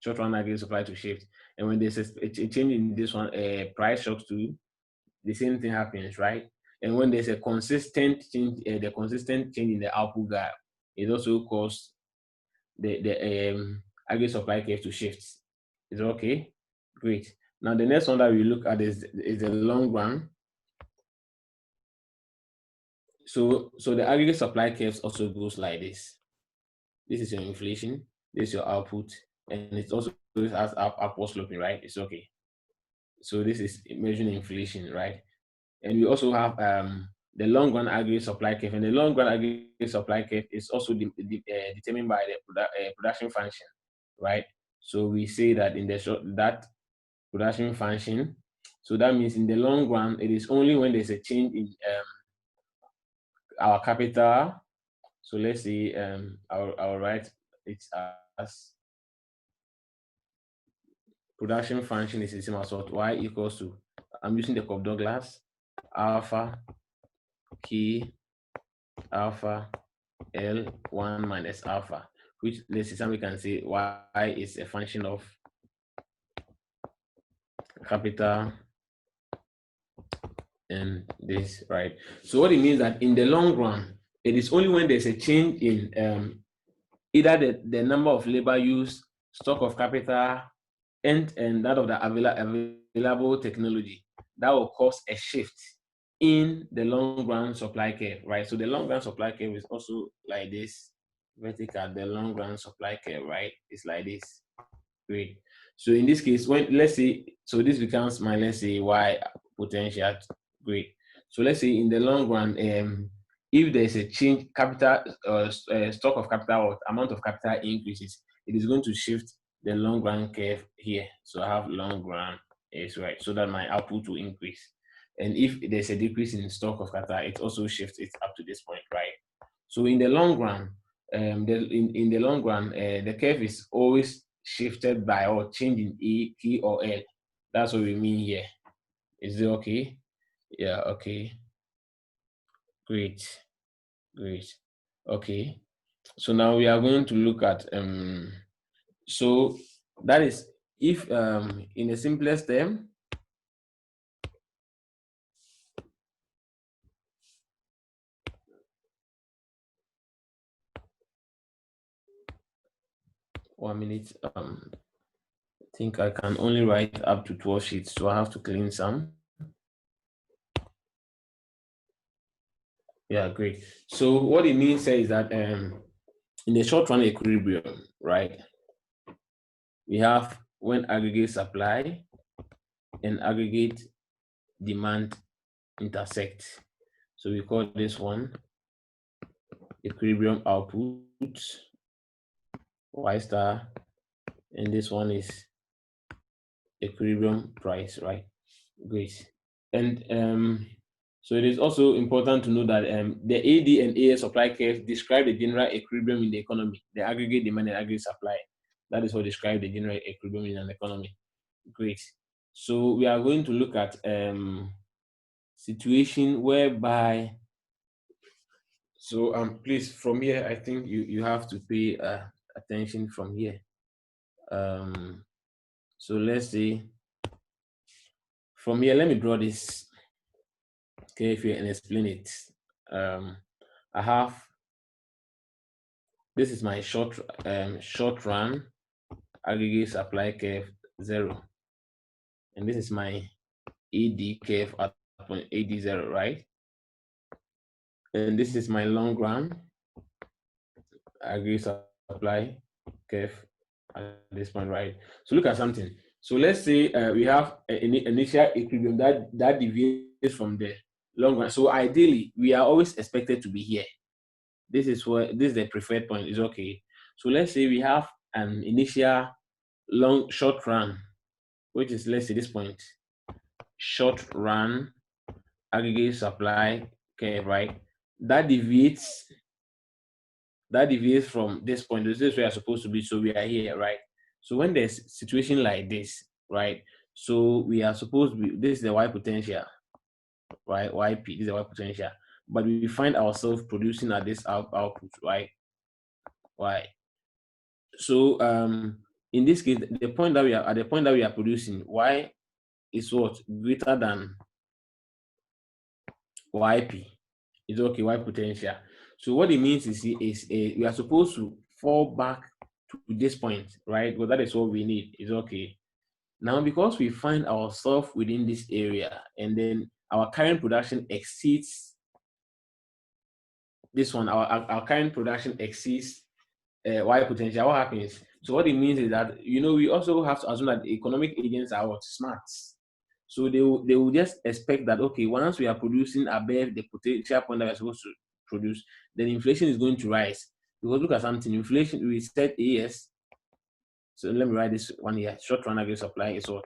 short run aggregate supply to shift. And when there's a change in this one, price shocks too, the same thing happens, right? And when there's a consistent change, the consistent change in the output gap, it also causes the aggregate supply curve to shift. Is okay? Great. Now the next one that we look at is the long run. So the aggregate supply curves also goes like this. This is your inflation, this is your output, and it also has upward sloping, right? It's okay. So this is measuring inflation, right? And we also have the long run aggregate supply curve, and the long run aggregate supply curve is also determined by the production function, right? So we say that in the that production function, so that means in the long run, it is only when there's a change in our capital. So let's see, I'll write it as production function is the same as what y equals to, I'm using the Cobb-Douglas, alpha k alpha L1 minus alpha, which let's see, we can say y is a function of capital and this, right? So what it means that in the long run, It is only when there's a change in either the number of labor used, stock of capital, and that of the available technology that will cause a shift in the long run supply curve, right? So the long run supply curve is also like this, vertical. The long run supply curve, right? It's like this. Great. So in this case, when let's say, so this becomes my, let's say, y potential. Great. So let's say in the long run, if there's a change, capital stock of capital or amount of capital increases, it is going to shift the long run curve here. So I have long run is right, so that my output will increase. And if there's a decrease in stock of capital, it also shifts it up to this point, right? So in the long run, in the long run, the curve is always shifted by or changing E, P, or L. That's what we mean here. Is it okay? Yeah, okay. Great. Great. Okay. So now we are going to look at so that is if in the simplest term, one minute, I think I can only write up to 12 sheets, so I have to clean some. Yeah, great. So what it means is that in the short run equilibrium, right, we have when aggregate supply and aggregate demand intersect. So we call this one equilibrium output, Y star, and this one is equilibrium price, right? Great. And so it is also important to know that the AD and AS supply curves describe the general equilibrium in the economy, the aggregate demand and aggregate supply. That is what describes the general equilibrium in an economy. Great. So we are going to look at situation whereby, so please, from here, I think you have to pay attention from here. So let's say from here, let me draw this curve here and explain it. I have, this is my short run aggregate supply curve 0, and this is my AD curve at point AD0, right? And this is my long run aggregate supply curve at this point, right? So look at something. So let's say we have an initial equilibrium that deviates from the long run. So ideally, we are always expected to be here. This is the preferred point, is okay. So let's say we have an initial short run, which is, let's say, this point, short run aggregate supply curve, right? That deviates from this point. This is where we are supposed to be. So we are here, right? So when there's a situation like this, right? So we are supposed to be, this is the Y potential, right? YP, this is the Y potential. But we find ourselves producing at this output, right? Y. So in this case, the point that we are at, the point that we are producing, Y is what? Greater than YP. Is okay, Y potential. So what it means is we are supposed to fall back to this point, right? Because that is what we need. Is okay. Now, because we find ourselves within this area, and then our current production exceeds this one, our current production exceeds Y potential, what happens? So what it means is that, we also have to assume that economic agents are what? Smart. So they will just expect that, okay, once we are producing above the potential point that we're supposed to produce, then inflation is going to rise. Because look at something, inflation, we said AS. So let me write this one here. Short run aggregate supply is what?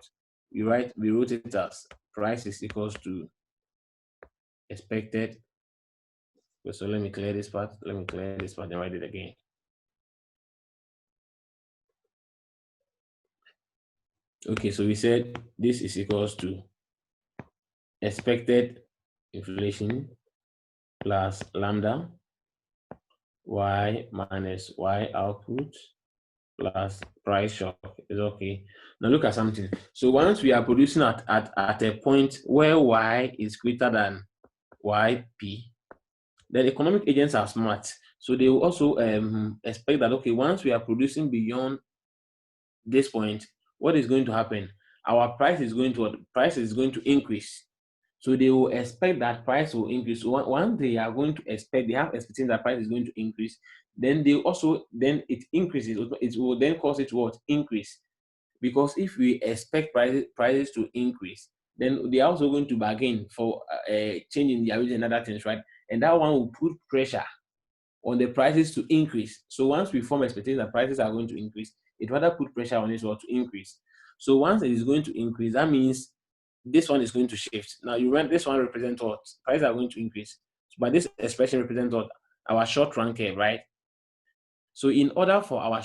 We wrote it as price is equals to expected. So let me clear this part. And write it again. Okay, so we said this is equals to expected inflation plus lambda Y minus Y output plus price shock is okay. Now look at something. So once we are producing at a point where Y is greater than YP, Then economic agents are smart. So they will also expect that, okay, once we are producing beyond this point, what is going to happen? Our price is going to increase. So they will expect that price will increase. So once they are going to expect, they have expectation that price is going to increase, then then it increases. It will then cause it to what? Increase. Because if we expect prices to increase, then they are also going to bargain for changing their wages and other things, right? And that one will put pressure on the prices to increase. So once we form expectation that prices are going to increase, it rather put pressure on it or to increase. So once it is going to increase, that means this one is going to shift. Now you rent this one represents what? Prices are going to increase. But this expression represents what? Our short run curve, right? So in order for our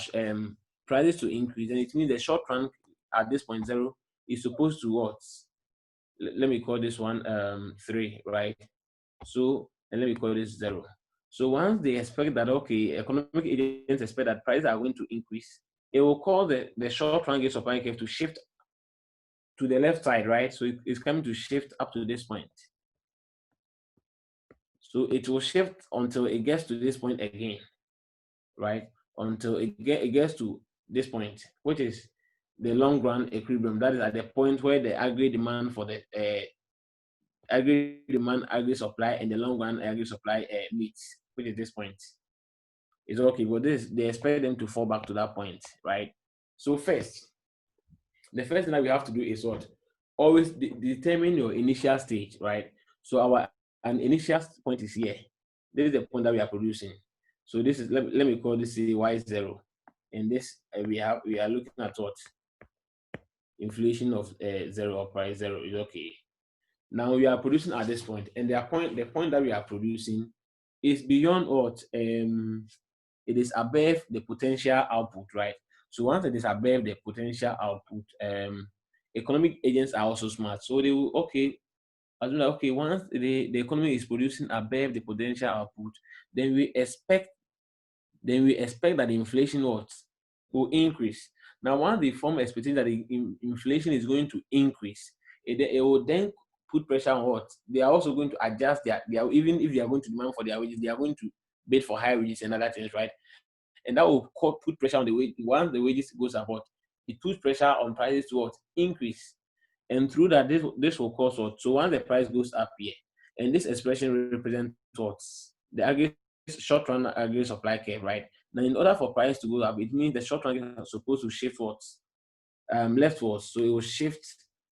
prices to increase, then it means the short run at this point 0 is supposed to what? Let me call this one 3, right? So, and let me call this 0. So once they expect that, okay, economic agents expect that prices are going to increase, it will cause the short run gauge supply curve to shift to the left side, right? So it's coming to shift up to this point. So it will shift until it gets to this point again, right? Until it gets to this point, which is the long run equilibrium. That is at the point where the aggregate demand for the aggregate demand, aggregate supply, and the long run aggregate supply meets, which is this point. It's okay, but they expect them to fall back to that point, right? So the first thing that we have to do is what? Always determine your initial stage, right? So our an initial point is here. This is the point that we are producing. So this is let me call this y0, and this we are looking at what? Inflation of 0 or price 0 is okay. Now we are producing at this point, and the point that we are producing is beyond what? It is above the potential output, right? So once it is above the potential output, economic agents are also smart. So they will, okay, assume that, okay, once the economy is producing above the potential output, then we expect that the inflation will increase. Now, once they form expectation that the inflation is going to increase, it will then put pressure on what? They are also going to adjust even if they are going to demand for their wages, they are going to bid for higher wages and other things, right? And that will put pressure on the wage. Once the wages goes up, it puts pressure on prices to what? Increase. And through that, this will cause what? So once the price goes up here, and this expression represents what? The aggregate short run aggregate supply curve, right? Now, in order for price to go up, it means the short run is supposed to shift what? Leftwards. So it will shift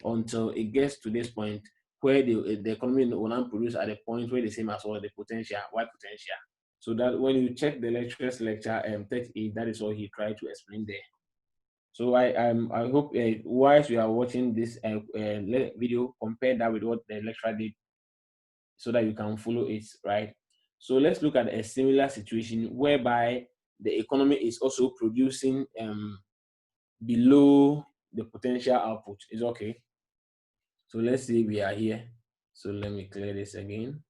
until it gets to this point where the economy will now produce at the point where the same as well the potential, y potential. So that when you check the lecturer's lecture 38, that is what he tried to explain there. So I hope whilst you are watching this video, compare that with what the lecturer did, so that you can follow it, right? So let's look at a similar situation whereby the economy is also producing below the potential output. Is okay. So let's say we are here. So let me clear this again.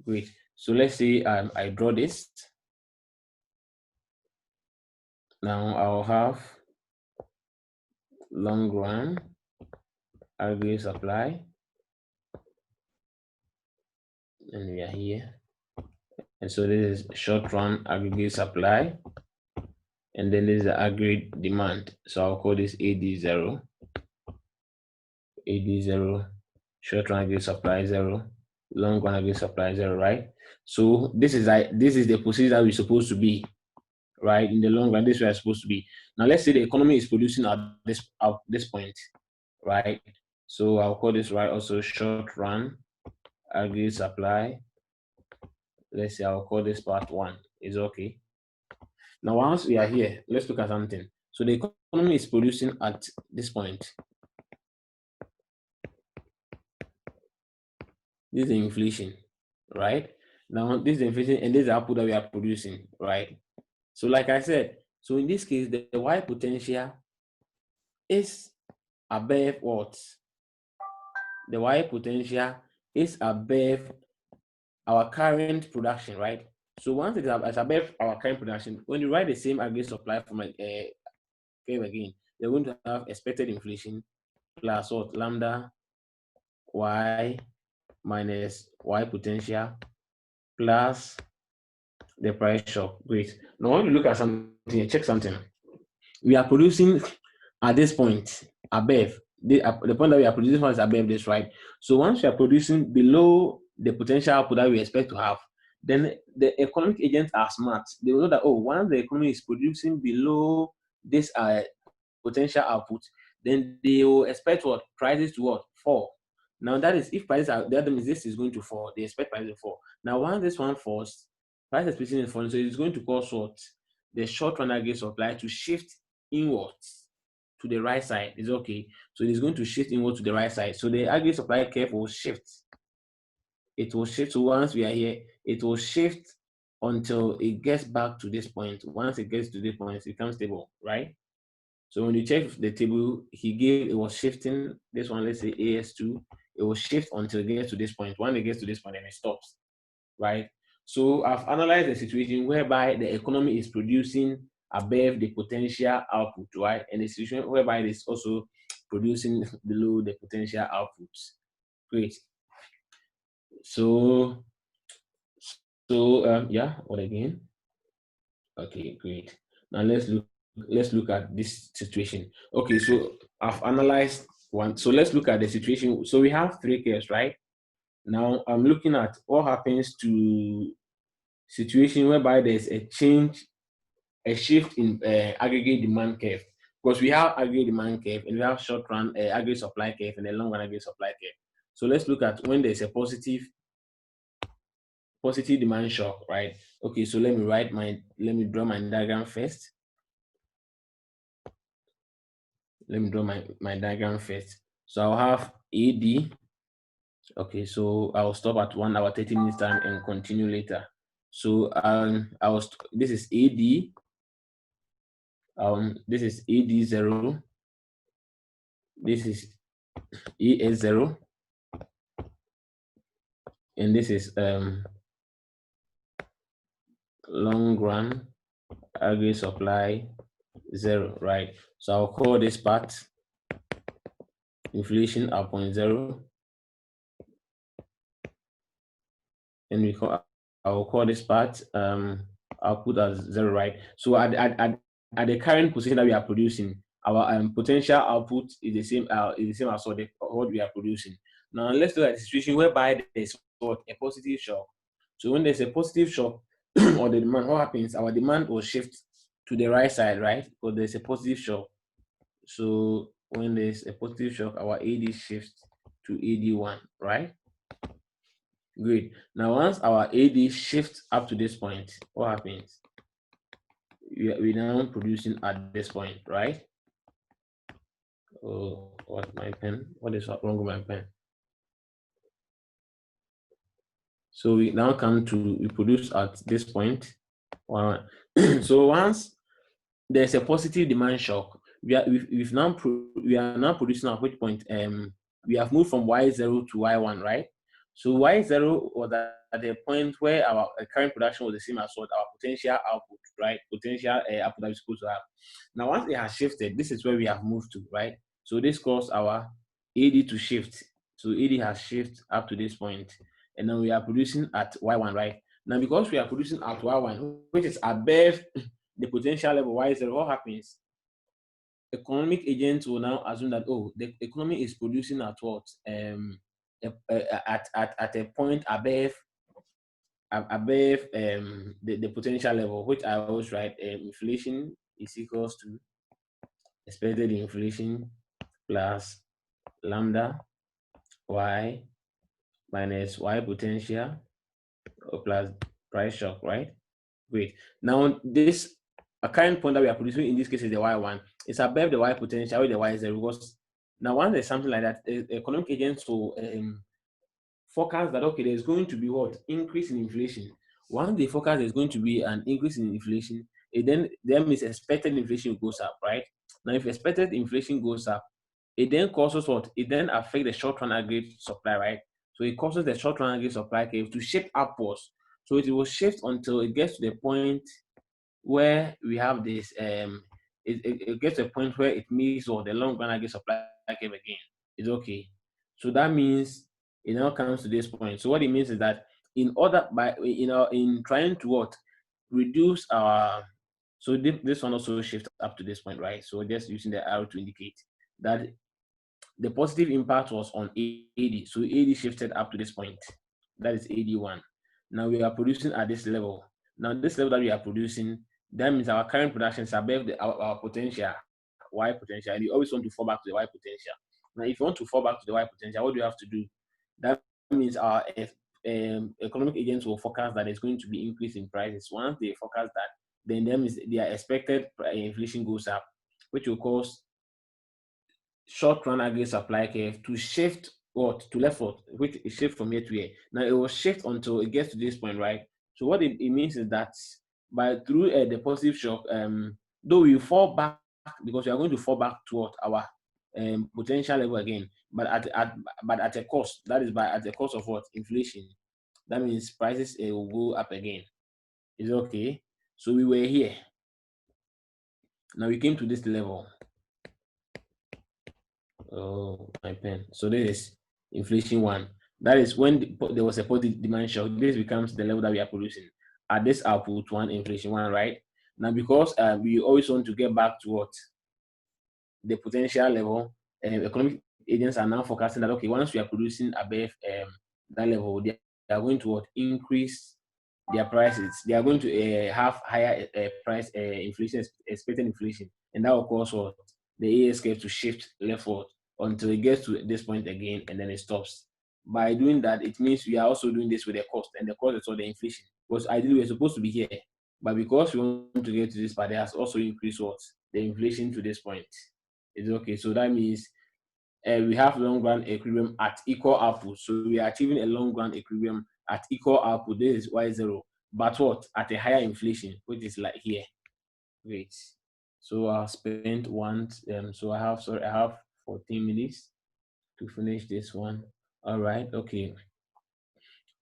Great. So let's say I draw this. Now I'll have long run aggregate supply, and we are here. And so this is short run aggregate supply, and then this is the aggregate demand. So I'll call this AD0, short run aggregate supply 0, long run aggregate supply 0, right? So this is the position that we're supposed to be, right? In the long run, this is where it's supposed to be. Now let's say the economy is producing at this point, right? So I'll call this, right, also short run aggregate supply. Let's say I'll call this part 1. Is okay. Now once we are here, let's look at something. So the economy is producing at this point. This is the inflation, right? Now this is the inflation, and this is the output that we are producing, right? So like I said, so in this case, the Y potential is above what? The Y potential is above our current production, right? So once it's above our current production, when you write the same aggregate supply from a curve again, you're going to have expected inflation plus what? Lambda Y minus Y potential plus the price shock. Great. Now when you look at something, check something. We are producing at this point above the point that we are producing is above this, right? So once we are producing below the potential output that we expect to have, then the economic agents are smart. They will know that, oh, once the economy is producing below this potential output, then they will expect what prices to what fall. Now that is if prices are that means this is going to fall. They expect prices to fall. Now once this one falls, price expectation is falling, so it's going to cause what the short run aggregate supply to shift inwards to the right side. Is okay. So it is going to shift inward to the right side. So the aggregate supply curve will shift. It will shift. So once we are here, it will shift until it gets back to this point. Once it gets to this point, it becomes stable, right? So when you check the table, he gave it was shifting this one, let's say AS2, it will shift until it gets to this point. When it gets to this point, then it stops, right? So I've analyzed the situation whereby the economy is producing above the potential output, right? And the situation whereby it is also producing below the potential output. Great. So yeah, what again? Okay, great. Now let's look at this situation. Okay, so I've analyzed one. So let's look at the situation. So we have three curves, right? Now I'm looking at what happens to situation whereby there's a change, a shift in aggregate demand curve. Because we have aggregate demand curve and we have short run aggregate supply curve and a long run aggregate supply curve. So let's look at when there's a positive demand shock, right? Okay, so let me draw my diagram first. Let me draw my diagram first. So I'll have AD. Okay, so I'll stop at 1 hour 30 minutes time and continue later. So this is AD. This is AD0. This is ES0. And this is long run aggregate supply 0, right? So I'll call this part inflation at 0.0. And I'll call this part output as 0, right? So at the current position that we are producing, our potential output is the same as what we are producing. Now let's look at the situation whereby there's what a positive shock. So when there's a positive shock on the demand, what happens? Our demand will shift to the right side, right? Because there's a positive shock. So when there's a positive shock, our AD shifts to AD1, right? Great. Now, once our AD shifts up to this point, what happens? We're now producing at this point, right? Oh, what my pen? What is wrong with my pen? So we now we produce at this point. So once there's a positive demand shock, we are now producing at which point we have moved from Y0 to Y1, right? So Y0 was at the point where our current production was the same as what our potential output, right? Potential output that we're supposed to have. Now, once it has shifted, this is where we have moved to, right? So this caused our AD to shift. So AD has shifted up to this point, and now we are producing at Y1, right? Now, because we are producing at Y1, which is above the potential level Y0, what happens? Economic agents will now assume that, oh, the economy is producing at what? At a point above the potential level, which I always write inflation is equals to expected inflation plus lambda y minus y potential plus price shock, right? Great. Now this current point that we are producing in this case is the Y1. It's above the Y potential with the Y0 because now once there's something like that, the economic agents will forecast that, okay, there's going to be what? Increase in inflation. Once they forecast there's going to be an increase in inflation, it then means expected inflation goes up, right? Now, if expected inflation goes up, it then causes what? It then affects the short-run aggregate supply, right? So it causes the short-run aggregate supply curve to shift upwards. So it will shift until it gets to the point where we have this, it gets to a point where it meets or the long-run aggregate supply curve again. It's okay. So that means it now comes to this point. So what it means is that in trying to what reduce our, so this one also shifts up to this point, right? So just using the arrow to indicate that the positive impact was on AD. So AD shifted up to this point. That is AD1. Now we are producing at this level. Now this level that we are producing, that means our current production is above our potential, Y potential. And you always want to fall back to the Y potential. Now if you want to fall back to the Y potential, what do you have to do? That means our economic agents will forecast that there's going to be increase in prices. Once they forecast that, then their expected inflation goes up, which will cause short-run aggregate supply curve to shift what to leftward, which is shift from here to here. Now it will shift until it gets to this point, right? So what it means is that by through the positive shock, though we fall back because we are going to fall back toward our potential level again, but at a cost. That is at the cost of what? Inflation. That means prices will go up again. Is it okay? So we were here. Now we came to this level. Oh, my pen. So this is inflation 1. That is when there was a positive demand shock. This becomes the level that we are producing. At this output 1, inflation 1, right? Now, because we always want to get back to what? The potential level, economic agents are now forecasting that, okay, once we are producing above that level, they are going to what? Increase their prices. They are going to have higher price inflation, expected inflation. And that will cause what? The AS curve to shift leftward until it gets to this point again, and then it stops. By doing that, it means we are also doing this with the cost, and the cost is all the inflation. Because ideally we're supposed to be here, but because we want to get to this part, it has also increased what? The inflation to this point. Is okay. So that means we have long run equilibrium at equal output. So we are achieving a long run equilibrium at equal output. This is Y0, but what? At a higher inflation, which is like here. Wait. So I'll spend one. So I have 14 minutes to finish this one. All right. Okay.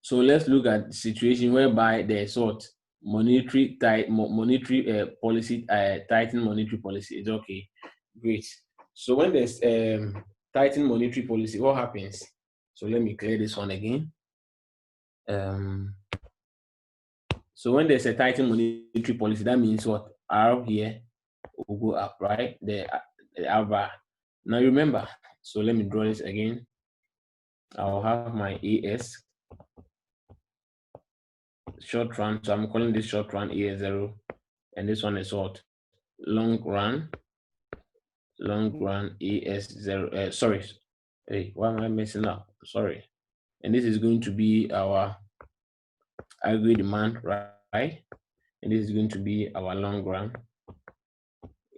So let's look at the situation whereby there's what? Monetary policy, tightening monetary policy. Is okay. Great. So when there's tightened monetary policy, what happens? So let me clear this one again. So when there's a tightened monetary policy, that means what? R here will go up, right? The R bar. Now remember, so let me draw this again. I'll have my AS short run. So I'm calling this short run AS0, and this one is what? Long run AS0. Sorry. Hey, why am I messing up? Sorry. And this is going to be our aggregate demand, right? And this is going to be our long run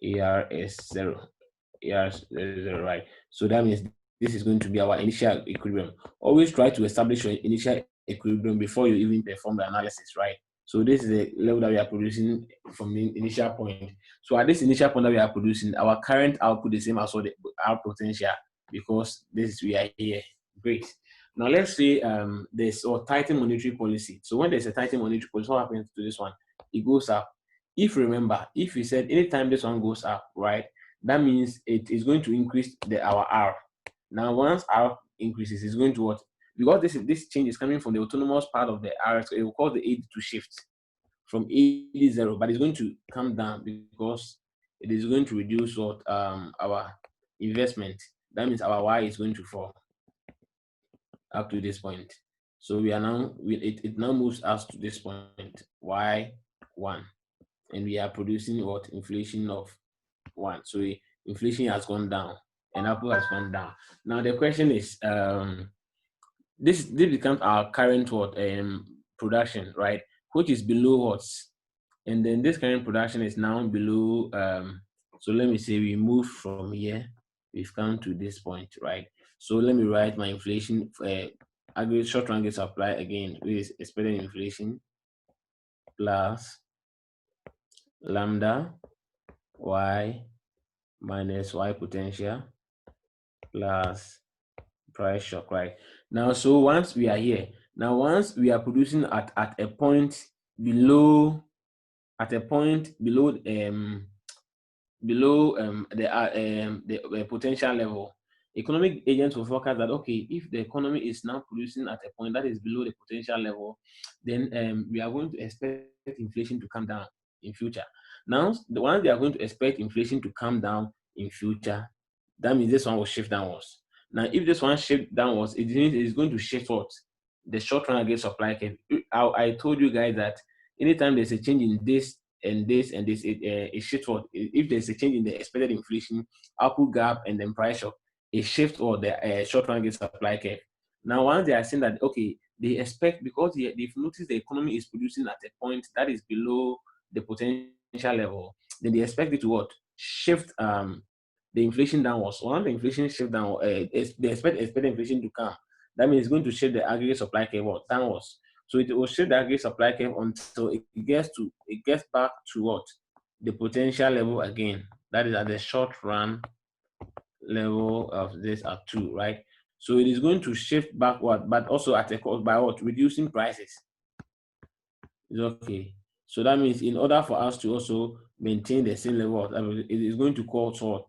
ARS0, right? So that means this is going to be our initial equilibrium. Always try to establish your initial equilibrium before you even perform the analysis, right? So this is the level that we are producing from the initial point. So at this initial point that we are producing, our current output is the same as our potential, because we are here. Great. Now let's say there's a tightened monetary policy. So when there's a tightened monetary policy, what happens to this one? It goes up. If we said anytime this one goes up, right, that means it is going to increase our R. Now once R increases, it's going to what? Because this change is coming from the autonomous part of the R, so it will cause the AD to shift from AD0, but it's going to come down because it is going to reduce what our investment. That means our Y is going to fall up to this point. So we are now it now moves us to this point, Y1, and we are producing what? Inflation of 1. So inflation has gone down and output has gone down. Now the question is, this becomes our current what production, right? Which is below what? And then this current production is now below. So let me say we move from here, we've come to this point, right? So let me write my inflation aggregate short run supply again with expected inflation plus lambda Y minus Y potential plus price shock, right? Now, so once we are here, once we are producing at a point below the potential level, economic agents will forecast that, okay, if the economy is now producing at a point that is below the potential level, then we are going to expect inflation to come down in future. Now, the ones they are going to expect inflation to come down in future, that means this one will shift downwards. Now, if this one shift downwards, it means it's going to shift what? The short-run aggregate supply curve. I told you guys that anytime there's a change in this and this and this, it shifts what? If there's a change in the expected inflation, output gap, and then price shock, a shift or the short-run aggregate supply curve. Now, once they are saying that, okay, they expect, because they've noticed the economy is producing at a point that is below the potential level, then they expect it to what? Shift the inflation downwards. Once the inflation shift down, they expect inflation to come. That means it's going to shift the aggregate supply curve downwards. So it will shift the aggregate supply curve until it gets back to what? The potential level again. That is at the short run level of this at 2, right? So it is going to shift backward, but also at a cost by what? Reducing prices. It's okay. So that means in order for us to also maintain the same level of, it is going to cause what?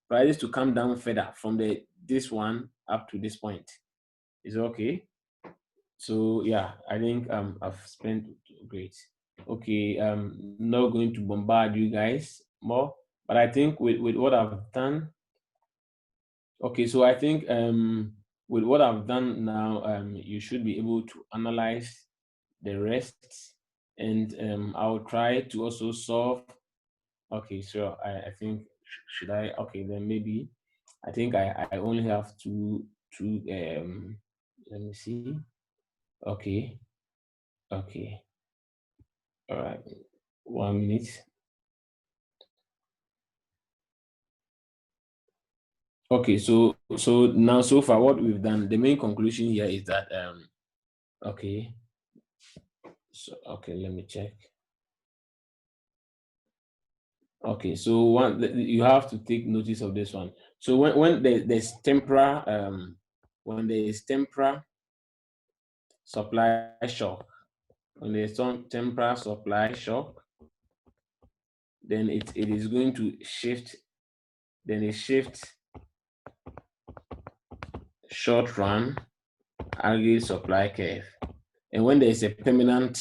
Prices to come down further from this one up to this point. Is it okay? So yeah, I think I've spent great. Okay, not going to bombard you guys more, but I think with what I've done, okay, so I think with what I've done now, you should be able to analyze the rest, and I'll try to also solve. Okay, so I think should I? Okay, then maybe I think I only have two. Let me see. Okay, okay, all right. 1 minute. Okay, so now so far what we've done, the main conclusion here is that okay. So okay, let me check. Okay, so you have to take notice of this one. So when there's temporal when there is temporal supply shock, when there's some temporal supply shock, then it is going to shift. Then it shifts short run aggregate supply curve, and when there's a permanent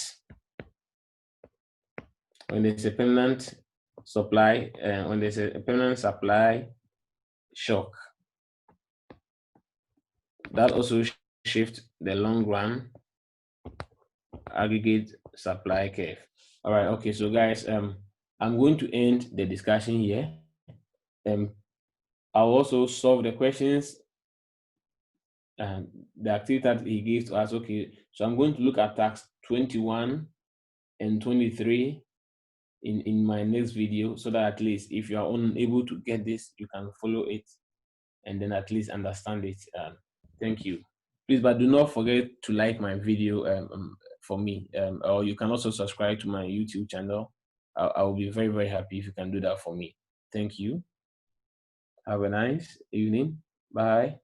supply, when there's a permanent supply shock, that also shifts the long run aggregate supply curve. All right, okay, so guys, I'm going to end the discussion here. I'll also solve the questions and the activity that he gave to us. Okay, so I'm going to look at tasks 21 and 23 in my next video, so that at least if you are unable to get this, you can follow it and then at least understand it. Thank you. Please, but do not forget to like my video for me, or you can also subscribe to my YouTube channel. I will be very, very happy if you can do that for me. Thank you. Have a nice evening. Bye.